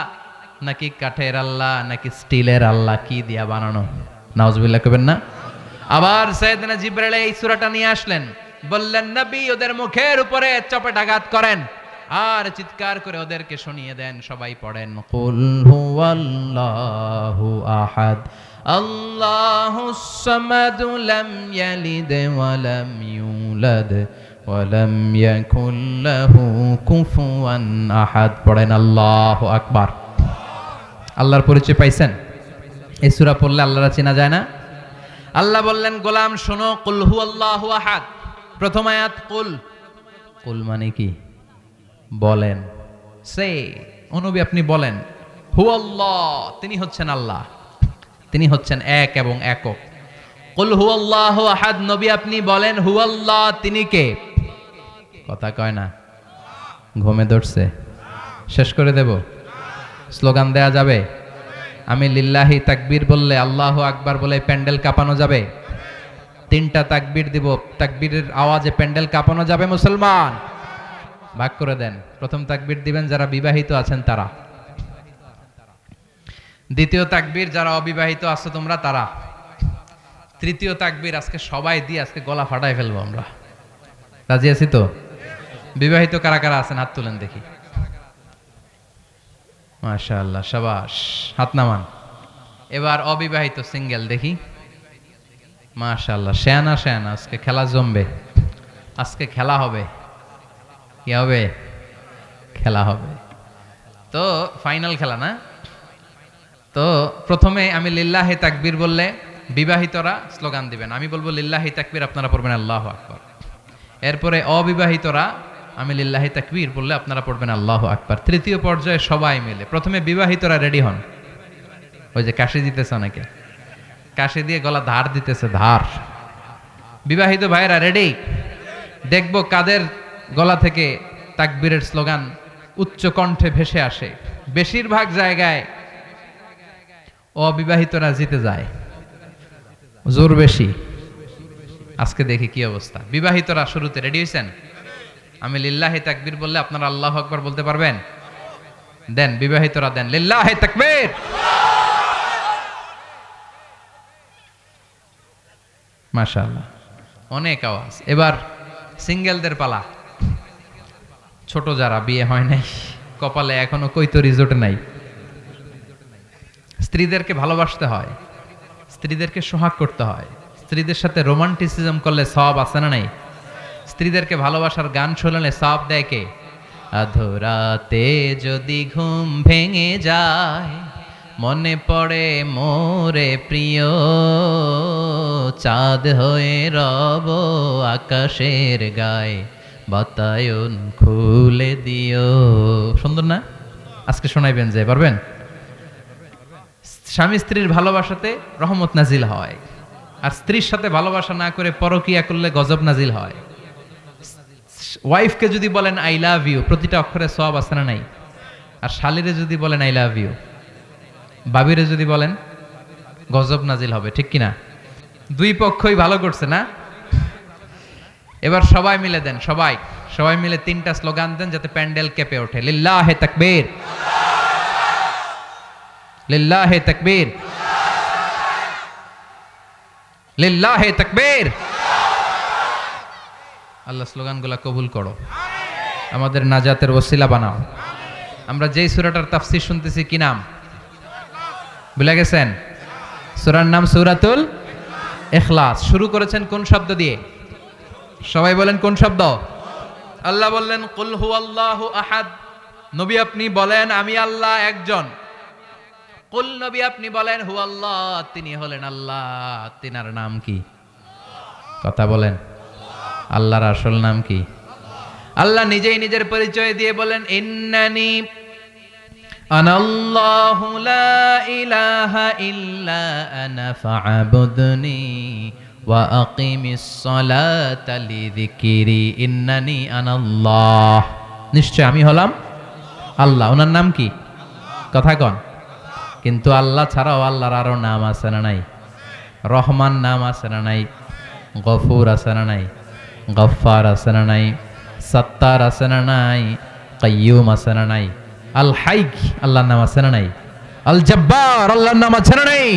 নাকি কাঠের আল্লাহ, নাকি স্টিলের আল্লাহ? কি দিয়া বানানো? নাউজুবিল্লাহ কইবেন না? আবার সাইয়েদনা জিবরাইল এই সূরাটা নিয়ে আসলেন, বললেন, নবী, ওদের মুখের উপরে চপেটাঘাত করেন আর চিৎকার করে ওদেরকে শুনিয়ে দেন। সবাই পড়েন, কুল হুয়াল্লাহু আহাদ, আল্লাহুস সামাদ, লাম ইয়ালিদ ওয়া লাম ইউলাদ ওয়া লাম ইয়াকুল লাহু কুফুয়ান আহাদ। পড়েন আল্লাহু আকবার। আল্লাহর পরিচয় পাইছেন? এই সূরা পড়লে আল্লাহরা চেনা যায় না? আল্লাহ বললেন, গোলাম শোনো, কুল হুয়াল্লাহু আহাদ। প্রথম আয়াত কুল। কুল মানে কি? বলেন। সে, ও নবী আপনি বলেন, হুয়াল্লাহ, তিনি হচ্ছেন আল্লাহ, তিনি হচ্ছেন এক এবং একক। কুল হুয়াল্লাহু আহাদ, নবী আপনি বলেন হুয়াল্লাহ, তিনি কে? কথা কয় না। ঘুমে ধরছে? শেষ করে দেব? স্লোগান দেয়া যাবে? আমি লিল্লাহি তাকবীর বললে, আল্লাহু আকবার বলে প্যান্ডেল কাঁপানো যাবে? 3টা তাকবীর দিব, তাকবীরের আওয়াজে প্যান্ডেল কাঁপানো যাবে? মুসলমান ভাগ করে দেন। প্রথম তাকবীর দিবেন যারা বিবাহিত আছেন তারা, দ্বিতীয় তাকবীর যারা অবিবাহিত আছো তোমরা তারা, তৃতীয় তাকবীর আজকে সবাই দিয়ে আজকে গলা ফাটাই ফেলবো আমরা। রাজি আছি তো? বিবাহিত কারা কারা আছেন হাত তুলেন দেখি। মাশাআল্লাহ, শাবাশ, হাত নামান। এবার অবিবাহিত সিঙ্গেল দেখি। মাশাআল্লাহ, শেয়ানা শেয়ানা, আজকে খেলা জমবে, আজকে খেলা হবে। কি হবে? খেলা হবে। তো ফাইনাল খেলা না? তো প্রথমে আমি লিল্লাহি তাকবীর বললে বিবাহিতরা স্লোগান দিবেন, আমি বলবো লিল্লাহি তাকবীর, আপনারা পড়বেন আল্লাহু আকবার। এরপরে অবিবাহিতরা আমি লিল্লাহি তাকবীর বললে আপনারা পড়বেন আল্লাহু আকবার। তৃতীয় পর্যায়ে সবাই মিলে, প্রথমে বিবাহিতরা রেডি হন, ওই যে কাশি দিতেছে অনেকে, কাশি দিয়ে গলা ধার দিতেছে, ধার। বিবাহিত ভাইরা রেডি, দেখব কাদের গলা থেকে তাকবীরের স্লোগান উচ্চ কণ্ঠে ভেসে আসে। বেশিরভাগ জায়গায় অবিবাহিতরা জিতে যায়, জোর বেশি। আজকে দেখি কি অবস্থা। বিবাহিতরা শুরুতে রেডি হয়েছেন? আমি লিল্লাহি তাকবীর বললে আপনারা আল্লাহু আকবার বলতে পারবেন? দেন, বিবাহিতরা দেন লিল্লাহি তাকবীর। মাশাআল্লাহ, অনেক আওয়াজ। এবার সিঙ্গেলদের পালা। ছোট যারা বিয়ে হয় নাই, কপালে এখনো কৈতরি জোটে নাই, স্ত্রীদেরকে ভালোবাসতে হয়, স্ত্রীদেরকে সোহাগ করতে হয়, স্ত্রীদের সাথে রোমান্টিসিজম করলে সওয়াব আছে না নাই? স্ত্রীদেরকে ভালোবাসার গান শোনালে সওয়াব দেয় কে? আধরাতে যদি ঘুম ভেঙে যায়, মনে পড়ে মোরে প্রিয়, চাঁদ হয়ে রব আকাশের গায়ে, বাতায়ন খুলে দিও। সুন্দর না? আজকে শোনাইবেন, যে পারবেন? স্বামী স্ত্রীর ভালোবাসাতে রহমত নাজিল হয়, আর স্ত্রীর সাথে ভালোবাসা না করে পরকিয়া করলে গজব নাজিল হয়। ওয়াইফকে যদি বলেন আই লাভ ইউ, প্রতিটা অক্ষরে সওয়াব আছে না নাই? আর শালীরে যদি বলেন আই লাভ ইউ, বাবিরে যদি বলেন, গজব নাজিল হবে, ঠিক কিনা? দুই পক্ষই ভালো করছে না? এবার সবাই মিলে দেন, সবাই মিলে তিনটা স্লোগান দেন যাতে প্যান্ডেল কেঁপে ওঠে। লিল্লাহি তাকবীর, লিল্লাহি তাকবীর, লিল্লাহি তাকবীর। আল্লাহ স্লোগানগুলো কবুল করো, আমাদের নাজাতের ওসিলা বানাও। আমরা যেই সূরাটার তাফসীর শুনতেছি, কি নাম ভুলে গেছেন? সূরার নাম সূরাতুল ইখলাস। শুরু করেছেন কোন শব্দ দিয়ে? সবাই বলেন কোন শব্দ? আল্লাহ বললেন কুল হুয়াল্লাহু আহাদ, নবী আপনি বলেন আমি আল্লাহ একজন। কুল, নবী আপনি বলেন হুয়াল্লাহ, তিনি হলেন আল্লাহ। তিনার নাম কি? কথা বলেন, আল্লাহর আসল নাম কি? আল্লাহ নিজেই নিজের পরিচয় দিয়ে বলেন ইন্নানি আনাল্লাহু লা ইলাহা ইল্লা আনা ফা'বুদনি ওয়া আকিমিস সালাতা লিযিকরি। ইন্নানি আনাল্লাহ, নিশ্চয় আমি হলাম আল্লাহ। ওনার নাম কি? কথা কন। কিন্তু আল্লাহ ছাড়াও আল্লাহর আরো নাম আছে না নাই? রহমান নাম আছে না নাই? গফুর আছে না নাই? গফফার আছে না নাই? সত্তার আছে না নাই? কাইয়ুম আছে না নাই? আল হাই আল্লাহর নাম আছে না নাই? আল জব্বার আল্লাহর নাম আছে না নাই?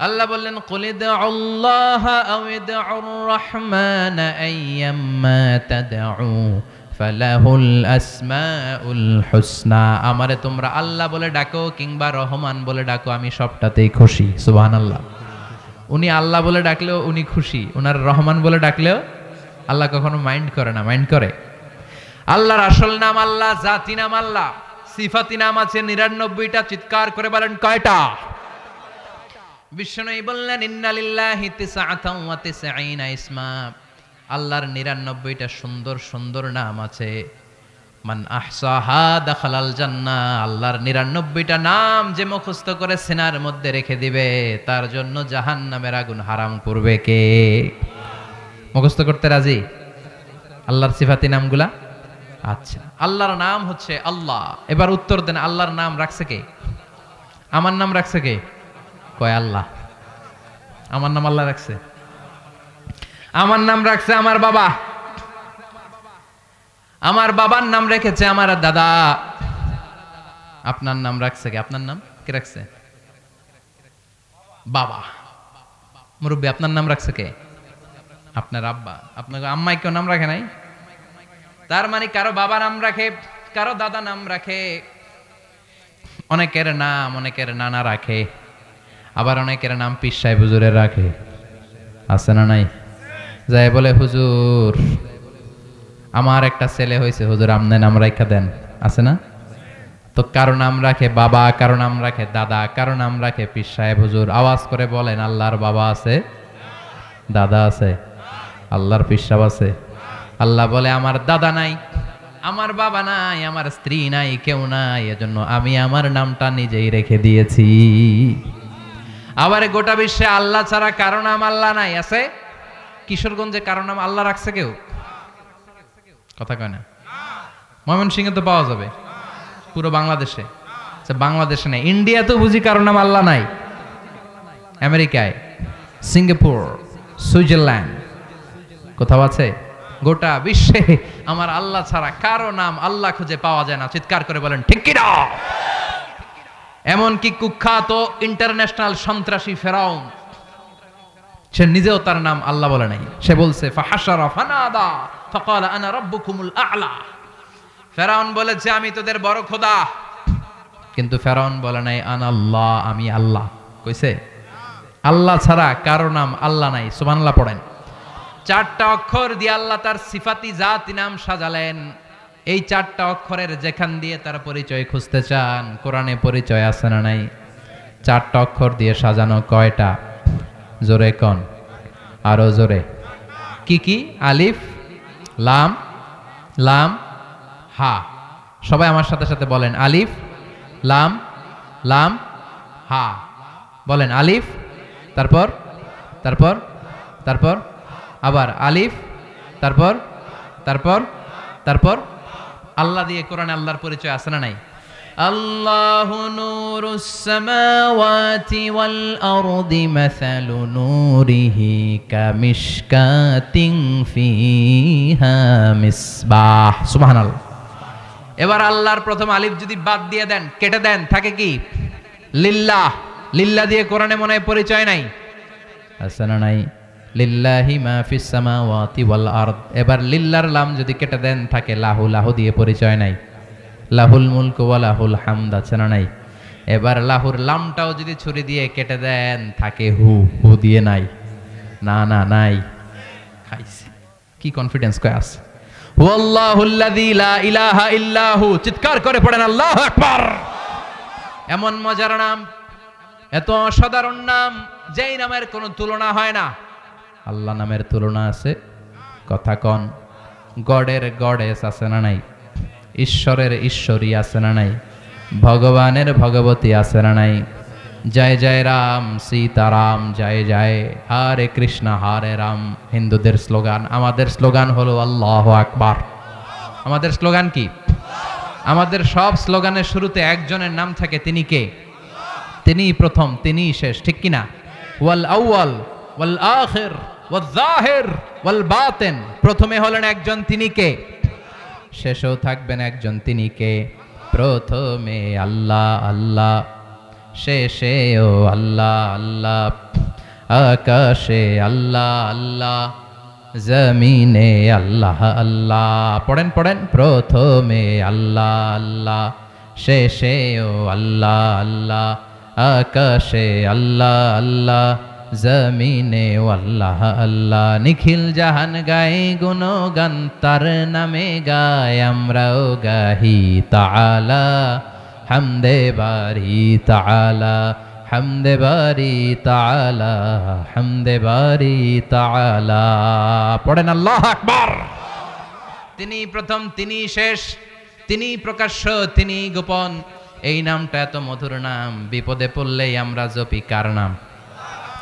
আল্লাহ বললেন কুল ইদউল্লাহা আও ইদউর রহমান আইয়াম্মা তাদউ ফালাহুল আসমাউল হুসনা। আমারে তোমরা আল্লাহ বলে ডাকো কিংবা রহমান বলে ডাকো, আমি সবটাতেই খুশি। সুবহানাল্লাহ। উনি আল্লাহ বলে ডাকলেও উনি খুশি, উনার রহমান বলে ডাকলেও আল্লাহ কখনো মাইন্ড করে না। মাইন্ড করে? আল্লাহর আসল নাম আল্লাহ, জাতি নাম আল্লাহ, সিফাতি নাম আছে 99টা। চিৎকার করে বলেন কয়টা? বিষ্ণু বললেন ইন্না লিল্লাহি তিসআতান ওয়া তিসঈনা ইসমা। আল্লাহর 99টা সুন্দর সুন্দর নাম আছে। মান আহসাহা দাখালাল জান্নাহ। আল্লাহর 99টা নাম যে মুখস্থ করে সিনার মধ্যে রেখে দিবে, তার জন্য জাহান্নামের আগুন হারাম করবে কে? মুখস্থ করতে রাজি? আল্লাহর সিফাতি নামগুলা। আচ্ছা, আল্লাহর নাম হচ্ছে আল্লাহ। এবার উত্তর দেন, আল্লাহর নাম রাখছে কে? আমার নাম রাখছে কে? কয় আল্লাহ। আমার নাম আল্লাহ রাখছে? আমার নাম রাখছে আমার বাবা। আমার বাবার নাম রেখেছে আমার দাদা। আপনার নাম রাখছে কে? আপনার নাম কে রাখছে? বাবা। মুরব্বী, আপনার নাম রাখছে কে? আপনার আব্বা। আপনার আম্মাই কেউ নাম রাখে নাই? তার মানে কারো বাবা নাম রাখে, কারো দাদা নাম রাখে, অনেকের নাম অনেকের নানা রাখে, আবার অনেকের নাম পীর সাহেব হুজুরের রাখে। আছে না নাই? যাই বলে হুজুর আমার একটা ছেলে হয়েছে, হুজুর আমনে নাম রাখা দেন। আছে না? তো কারো নাম রাখে বাবা, কারো নাম রাখে দাদা, কারো নাম রাখে পীর সাহেব হুজুর। আওয়াজ করে বলেন, আল্লাহর বাবা আছে, দাদা আছে, আল্লাহর পীর সাহেব আছে। আল্লাহ বলে আমার দাদা নাই, আমার বাবা নাই, আমার স্ত্রী নাই, কেউ নাই, এজন্য আমি আমার নামটা নিজেই রেখে দিয়েছি। আবার গোটা বিশ্বে আল্লাহ ছাড়া কারো নাম আল্লাহ নাই, আছে? কিশোরগঞ্জে কারো নাম আল্লাহ রাখছে কেউ? কথা কয় না। ময়মনসিংহে তো পাওয়া যাবে, পুরো বাংলাদেশে। বাংলাদেশে নাই, ইন্ডিয়াতেও বুঝি কারো নাম আল্লাহ নাই। আমেরিকায়, সিঙ্গাপুর, সুইজারল্যান্ড কোথাও আছে? গোটা বিশ্বে আমার আল্লাহ ছাড়া কারো নাম আল্লাহ খুঁজে পাওয়া যায় না। চিৎকার করে বলেন ঠিক কি না? এমনকি কুখ্যাত ইন্টারন্যাশনাল সন্ত্রাসী ফেরাউন, সে নিজেও তার নাম আল্লাহ বলে নাই। সে বলছে ফাহাশারা ফানাদা ফাকালা আনা রাব্বুকুমুল আ'লা। ফেরাউন বলেছে আমি তোদের বড় খোদা, কিন্তু ফেরাউন বলে নাই আনা আল্লাহ, আমি আল্লাহ। কইছে আল্লাহ ছাড়া কারো নাম আল্লাহ নাই। সুবহানাল্লাহ পড়েন। 4টা অক্ষর দিয়ে আল্লাহ তার সিফাতি জাতি নাম সাজালেন। এই 4টা অক্ষরের যেখান দিয়ে তার পরিচয় খুঁজতে চান, কোরআনে পরিচয় আছে না নাই? 4টা অক্ষর দিয়ে সাজানো কয়টা? জোরে কোন, আরো জোরে। কি কি? আলিফ, লাম, লাম, হা। সবাই আমার সাথে সাথে বলেন আলিফ, লাম, লাম, হা। বলেন আলিফ, তারপর তারপর তারপর আবার আলিফ, তারপর তারপর তারপর। আল্লাহ দিয়ে কোরআনে আল্লাহর পরিচয় আছে না নাই? আল্লাহু নূরুস সামাওয়াতি ওয়াল আরদি মাসালু নূরিহি কামিশকাতিন ফিহা মিসবাহ। সুবহানাল্লাহ। এবার আল্লাহর প্রথম আলিফ যদি বাদ দিয়ে দেন, কেটে দেন, থাকে কি? লিল্লাহ। লিল্লাহ দিয়ে কোরআনে মনে হয় পরিচয় নাই, আছে না নাই? লিল্লাহি মা ফিস সামাওয়াতি ওয়াল আরদ। এবার লিল্লাহর লাম যদি কেটে দেন, থাকে লাহু। লাহু দিয়ে পরিচয় নাই। লাহুল মুলকু ওয়া লাহুল হামদ, আছে না নাই? এবার লাহুর লামটাও যদি ছুরি দিয়ে কেটে দেন, থাকে হু। হু দিয়ে নাই, না না নাই। খাইছে কি কনফিডেন্স কয় আছে। হুয়াল্লাহুল্লাযী লা ইলাহা ইল্লাহু। চিৎকার করে পড়েন আল্লাহু আকবার। এমন মজার নাম, এত অসাধারণ নাম, যেই নামের কোনো তুলনা হয় না। আল্লাহ নামের তুলনা আছে? কথা কন। গডের গডেস আছে না নাই? ঈশ্বরের ঈশ্বরী আছে না নাই? ভগবানের ভগবতী আছে না নাই? জয় জয় রাম সীতারাম, জয় জয় হরে কৃষ্ণ হরে রাম। হিন্দুদের স্লোগান, আমাদের স্লোগান হলো আল্লাহু আকবার। আমাদের স্লোগান কি? আমাদের সব স্লোগানের শুরুতে একজনের নাম থাকে, তিনি কে? তিনিই প্রথম, তিনিই শেষ, ঠিক কিনা? ওয়াল আউয়াল ওয়াল আখির ওয়াল যাহির ওয়াল বাতিন। প্রথমে হলেন একজন, তিনি কে? শেষেও থাকবেন একজন, তিনি কে? প্রথমে আল্লাহ আল্লাহ, শেষেও আল্লাহ আল্লাহ। আকাশে আল্লাহ আল্লাহ, জমিনে আল্লাহ আল্লাহ। পড়েন পড়েন। প্রথমে আল্লাহ আল্লাহ, শেষেও আল্লাহ আল্লাহ। আকাশে আল্লাহ আল্লাহ, জমিনে আল্লাহ আল্লাহ। নিখিল জাহান গায়ে গুণগান, তার নামে গায় আমরাও গাহি তাআলা। হামদে বারি তাআলা, হামদে বারি তাআলা, হামদে বারি তাআলা। পড়েন আল্লাহু আকবার। তিনি প্রথম, তিনি শেষ, তিনি প্রকাশ্য, তিনি গোপন। এই নামটা এত মধুর নাম, বিপদে পড়লেই আমরা জপি কার নাম?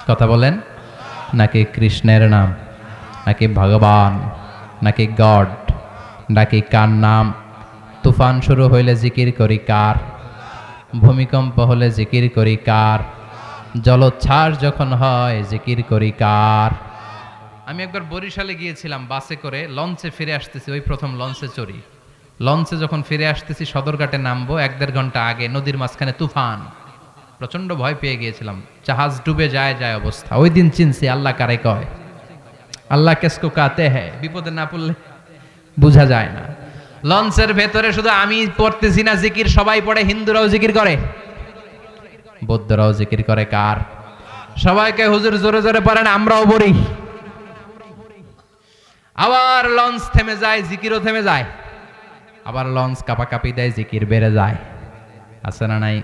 কথা বলেন। নাকি কৃষ্ণের নাম, নাকি ভগবান, নাকি গড, নাকি কার নাম? তুফান শুরু হইলে জিকির করি কার? ভূমিকম্প হলে জিকির করি কার? জলোচ্ছ্বাস যখন হয় জিকির করি কার? আমি একবার বরিশালে গিয়েছিলাম বাসে করে, লঞ্চে ফিরে আসতেছি, ওই প্রথম লঞ্চে চড়ি। লঞ্চে যখন ফিরে আসতেছি, সদরঘাটে নামবো, 1-1.5 ঘন্টা আগে নদীর মাঝখানে তুফান। প্রচন্ড ভয় পেয়ে গিয়েছিলাম, জাহাজ ডুবে যায় যায় অবস্থা। ওই দিন চিনছি আল্লাহ কারে কয়। আল্লাহ কেসকো কাতে হ্যায়, বিপদে না পড়লে বুঝা যায় না। লঞ্চের ভেতরে শুধু আমি পড়তেছি না জিকির, সবাই পড়ে। হিন্দুরাও জিকির করে, বৌদ্ধরাও জিকির করে কার? সবাইকে হুজুর জোরে জোরে পড়েন, আমরাও পড়ি। আবার লঞ্চ থেমে যায়, জিকিরও থেমে যায়। আবার লঞ্চ কাপাকাপি দেয়, জিকির বেড়ে যায়। আছে না নাই?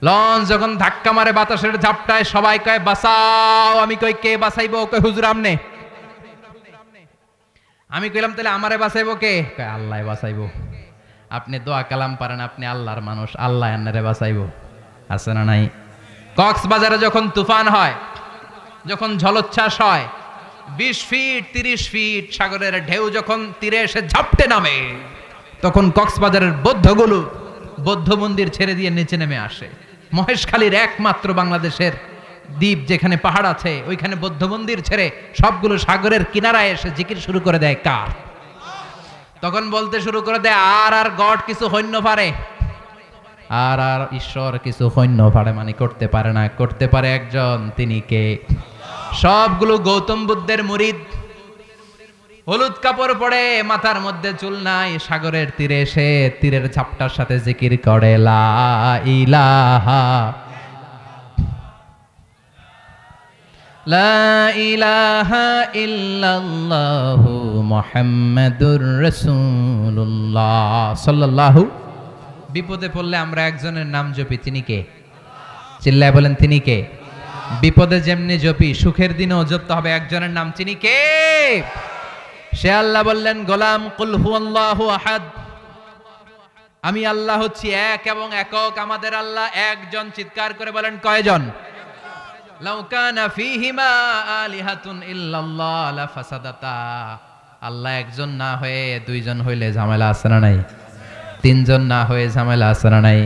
লঞ্চ যখন ধাক্কা মারে বাতাসের ঝাপটায় সবাই কয় বাঁচাও, আমি কই কে বাঁচাইবো? কয় হুজুর আমনে। আমি কইলাম তাহলে আমারে বাঁচাইবো কে? কয় আল্লাহ বাঁচাইবো। আপনি দোয়া কালাম পারেন, আপনি আল্লাহর মানুষ, আল্লাহ আন্নারে বাঁচাইবো। আছে না নাই? কক্সবাজারে যখন তুফান হয়, যখন ঝলোচ্ছ্বাস হয়, 20 ফিট 30 ফিট সাগরের ঢেউ যখন তীরে এসে ঝাপটে নামে, তখন কক্সবাজারের বৌদ্ধগুলো বৌদ্ধ মন্দির ছেড়ে দিয়ে নিচে নেমে আসে। মহেশখালীর একমাত্র বাংলাদেশের দ্বীপ যেখানে পাহাড় আছে, ওইখানে বৌদ্ধ মন্দির ছেড়ে সবগুলো সাগরের কিনারায় এসে জিকির শুরু করে দেয়। কার? তখন বলতে শুরু করে দেয় আর গড কিছু হইন্য পারে, আর ঈশ্বর কিছু হইন্য পারে, মানে করতে পারে না, করতে পারে একজন, তিনি কে? সবগুলো গৌতম বুদ্ধের মুরিদ, হলুদ কাপড় পরে, মাথার মধ্যে চুল নাই, সাগরের তীরে এসে তীরের ঝাপটার সাথে জিকির করে লা ইলাহা লা ইলাহা ইল্লাল্লাহু মুহাম্মাদুর রাসূলুল্লাহ সাল্লাল্লাহু। বিপদে পড়লে আমরা একজনের নাম জপি, তিনি কে? চিল্লায় বলেন তিনি কে? বিপদে যেমনি জপি, সুখের দিনেও জপতে হবে একজনের নাম, তিনি কে? সে আল্লাহ বললেন গোলাম কুল হুয়াল্লাহু আহাদ, আমি আল্লাহ হচ্ছি এক এবং একক, আমাদের আল্লাহ একজন। চিৎকার করে বলেন কয়জন? লাউ কানা ফীহিমা আলিহাতুন ইল্লাল্লাহ লাফাসাদাতা। আল্লাহ একজন না হয়ে দুইজন হইলে ঝামেলা আছে না নাই? তিনজন না হয়ে ঝামেলা আছে না নাই?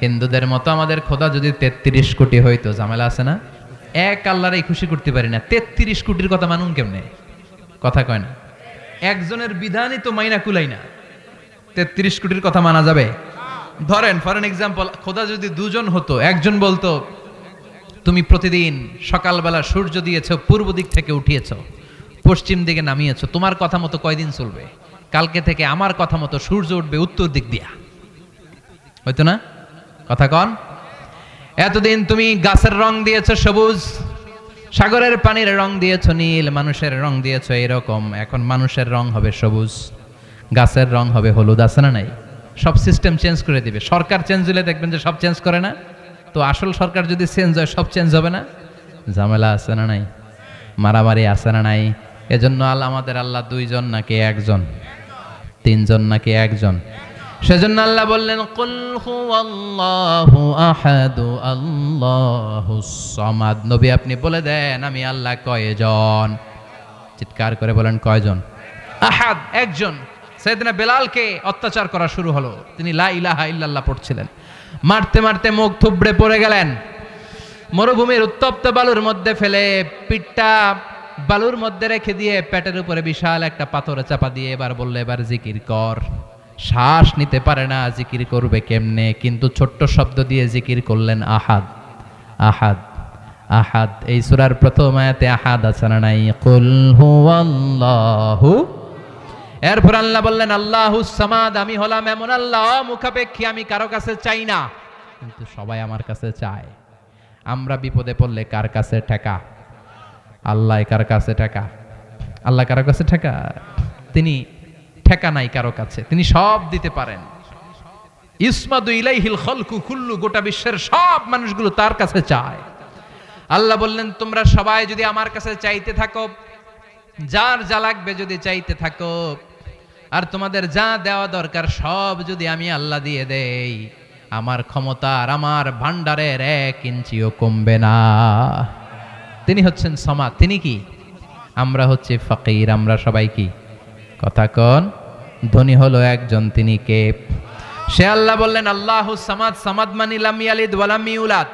হিন্দুদের মতো আমাদের খোদা যদি 33 কোটি হইতো, ঝামেলা আছে না? এক আল্লাহরই খুশি করতে পারি না, 33 কোটির কথা মানুন কেমনে? কথা কয় না। একজনের বিধানই তো মাইনা কুলাই না, 33 কোটির কথা মানা যাবে? ধরেন ফর এন এক্সাম্পল, খোদা যদি দুজন হতো, একজন বলতো তুমি প্রতিদিন সকালবেলা সূর্য দিয়েছো, পূর্ব দিক থেকে উঠিয়েছো, পশ্চিম দিকে নামিয়েছো, তোমার কথা মতো কয়দিন চলবে? কালকে থেকে আমার কথা মতো সূর্য উঠবে উত্তর দিক দিয়া, হয়তো না? কথা কন। এতদিন তুমি গাছের রং দিয়েছো সবুজ, সাগরের পানির রং দিয়েছো নীল, মানুষের রং দিয়েছো এরকম, এখন মানুষের রং হবে সবুজ, গাছের রং হবে হলুদ। আছে না নাই? সব সিস্টেম চেঞ্জ করে দিবে। সরকার চেঞ্জ হলে দেখবেন যে সব চেঞ্জ করে না? তো আসল সরকার যদি চেঞ্জ হয়, সব চেঞ্জ হবে না? ঝামেলা আছে না নাই? মারামারি আছে না নাই? এজন্য আল্লাহ, আমাদের আল্লাহ দুইজন নাকি একজন? তিনজন নাকি একজন? সেজন্য আল্লাহ বললেন কুল হুয়াল্লাহু আহাদু আল্লাহুস সামাদ। নবী আপনি বলে দেন আমি আল্লাহ কয়জন? চিৎকার করে বলেন কয়জন? আহাদ, একজন। সাইয়েদনা বেলালকে অত্যাচার করা শুরু হলো, তিনি লা ইলাহা ইল্লাল্লাহ পড়ছিলেন, মারতে মারতে মুখ থুবড়ে পড়ে গেলেন, মরুভূমির উত্তপ্ত বালুর মধ্যে ফেলে পিঠটা বালুর মধ্যে রেখে দিয়ে পেটের উপরে বিশাল একটা পাথরে চাপা দিয়ে এবার বললে এবার জিকির কর। শ্বাস নিতে পারে না, জিকির করবে কেমনে? কিন্তু ছোট্ট শব্দ দিয়ে জিকির করলেন আহাদ আহাদ আহাদ। এই সূরার প্রথম আয়াতে আহাদ আছে না নাই? কুল হুয়াল্লাহু। এরপর আল্লাহ বললেন আল্লাহুস সামাদ, আমি হলাম এমন আল্লাহ মুখাপেক্ষী, আমি কারো কাছে চাই না, কিন্তু সবাই আমার কাছে চায়। আমরা বিপদে পড়লে কার কাছে ঠেকা? আল্লাহ কার কাছে ঠেকা? আল্লাহ কারো কাছে ঠেকা? তিনি ঠেকা নাই কারো কাছে, তিনি সব দিতে পারেন। ইসমাদু ইলাইহিল খালকু কুল্লু, গোটা বিশ্বের সব মানুষগুলো তার কাছে চায়। আল্লাহ বললেন তোমরা সবাই যদি আমার কাছে চাইতে থাকো, যার যা লাগবে যদি চাইতে থাকো, আর তোমাদের যা দেওয়া দরকার সব যদি আমি আল্লাহ দিয়ে দেই, আমার ক্ষমতা আর আমার ভান্ডারের 1 ইঞ্চিও কমবে না। তিনি হচ্ছেন সামাদ। তিনি কি? আমরা হচ্ছে ফকির। আমরা সবাই কি? কথা কন। ধনী হলো একজন, তিনি কে? সে আল্লাহ বললেন আল্লাহুস সামাদ। সামাদ মানে লাম ইয়ালিদ ওয়া লাম ইউলাদ,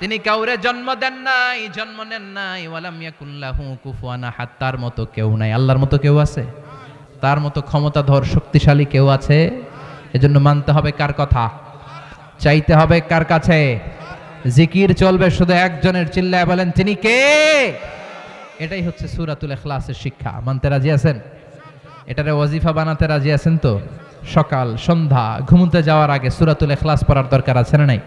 তিনি কাউরে জন্ম দেন নাই, জন্ম নেন নাই। ওয়ালাম ইয়াকুল লাহু কুফুয়ান আহাদ, তার মতো কেউ নাই। আল্লাহর মতো কেউ আছে? তার মতো ক্ষমতাধর শক্তিশালী কেউ আছে? এজন্য মানতে হবে কার কথা? চাইতে হবে কার কাছে? জিকির চলবে শুধু একজনের। চিল্লায় বলেন তিনি কে? এটাই হচ্ছে সূরাতুল ইখলাসের শিক্ষা। মানতে রাজি আছেন? এটারে ওয়াজিফা বানাতে রাজি আছেন তো? সকাল সন্ধ্যা ঘুমোতে যাওয়ার আগে সূরাতুল ইখলাস পড়ার দরকার আছে না নাই?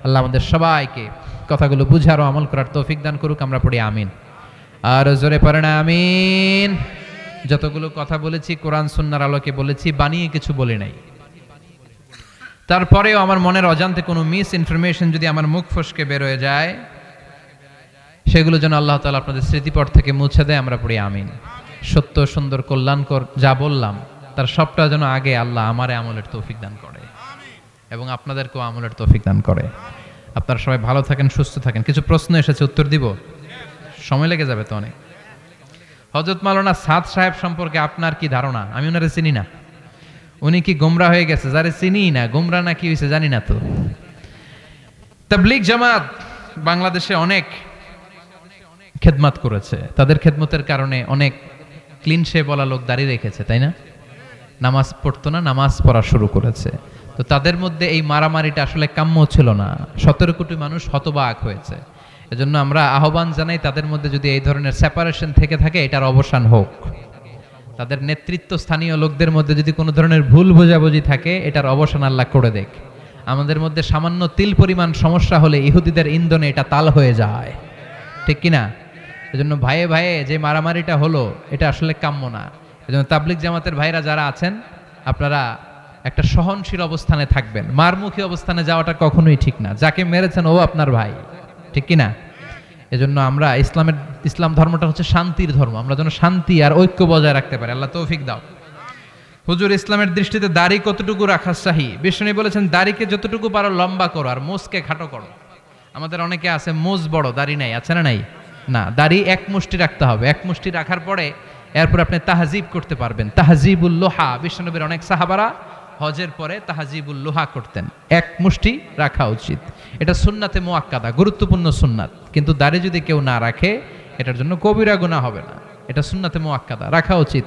আল্লাহ আমাদের সবাইকে কথাগুলো বুঝার ও আমল করার তৌফিক দান করুক। আমরা পড়ি আমিন। আর জোরে পড়েন আমিন। যতগুলো কথা বলেছি কোরআন সুন্নাহর আলোকে বলেছি, বানিয়ে কিছু বলি নাই। তারপরেও আমার মনের অজান্তে কোনো মিস ইনফরমেশন যদি আমার মুখ ফসকে বের হয়ে যায়, সেগুলো যেন আল্লাহ তাআলা আপনাদের স্মৃতিপট থেকে মুছে দেয়, আমরা পড়ি আমিন। সত্য, সুন্দর, কল্যাণকর যা বললাম তার সবটা যেন আগে আল্লাহ আমারে আমলের তৌফিক দান করে এবং আপনাদেরকেও আমলের তৌফিক দান করে। আপনারা সবাই ভালো থাকেন, সুস্থ থাকেন। কিছু প্রশ্ন এসেছে, উত্তর দিব, সময় লেগে যাবে তো অনেক। হযরত মাওলানা সাদ সাহেব সম্পর্কে আপনার কি ধারণা? আমি ওনারে চিনি না, উনি কি গোমরা হয়ে গেছে? যারে চিনি না, গোমরা না কি হয়েছে জানি না তো। তাবলীগ জামাত বাংলাদেশে অনেক খেদমত করেছে, তাদের খেদমতের কারণে অনেক ক্লিন শেভ বলা লোক দাঁড়িয়ে রেখেছে, তাই না? নামাজ পড়তো না, নামাজ পড়া শুরু করেছে। তো তাদের মধ্যে এই মারামারিটা আসলে কাম্য ছিল না। 17 কোটি মানুষ হতবাক হয়েছে। এজন্য আমরা আহ্বান জানাই, তাদের মধ্যে যদি এই ধরনের সেপারেশন থেকে থাকে এটার অবসান হোক। তাদের নেতৃত্ব স্থানীয় লোকদের মধ্যে যদি কোনো ধরনের ভুল বোঝাবুঝি থাকে এটার অবসান আল্লাহ করে দেখ। আমাদের মধ্যে সামান্য তিল পরিমাণ সমস্যা হলে ইহুদিদের ইন্ধনে এটা তাল হয়ে যায়, ঠিক কিনা? এজন্য ভাইয়ে ভাইয়ে যে মারামারিটা হলো এটা আসলে কাম্য না। এজন্য তাবলীগ জামাতের ভাইরা যারা আছেন, আপনারা একটা সহনশীল অবস্থানে থাকবেন। মারমুখী অবস্থানে যাওয়াটা কখনোই ঠিক না। যাকে মেরেছেন ও আপনার ভাই, ঠিক কিনা? এজন্য আমরা ইসলাম ধর্মটা হচ্ছে শান্তির ধর্ম। আমরা যেন শান্তি আর ঐক্য বজায় রাখতে পারি, আল্লাহ তৌফিক দাও। হুজুর, ইসলামের দৃষ্টিতে দাড়ি কতটুকু রাখা চাহি? বিষ্ণু বলেছেন দাড়িকে যতটুকু পারো লম্বা করো আর মোজকে খাটো করো। আমাদের অনেকে আছে মোজ বড়, দাড়ি নাই, আছে না নাই? না, দাড়ি এক মুষ্টি রাখতে হবে। এক মুষ্টি রাখার পরে এরপর আপনি তাহজিব করতে পারবেন। তাহজিবুল লোহা, বিশ্বনবীর অনেক সাহাবারা হজের পরে তাহজিবুল লোহা করতেন। এক মুষ্টি রাখা উচিত, এটা সুন্নাতে মুআক্কাদা, গুরুত্বপূর্ণ সুন্নাত। কিন্তু দাড়ি যদি কেউ না রাখে এটার জন্য কবিরা গুনাহ হবে না, এটা সুন্নাতে মুআক্কাদা, রাখা উচিত।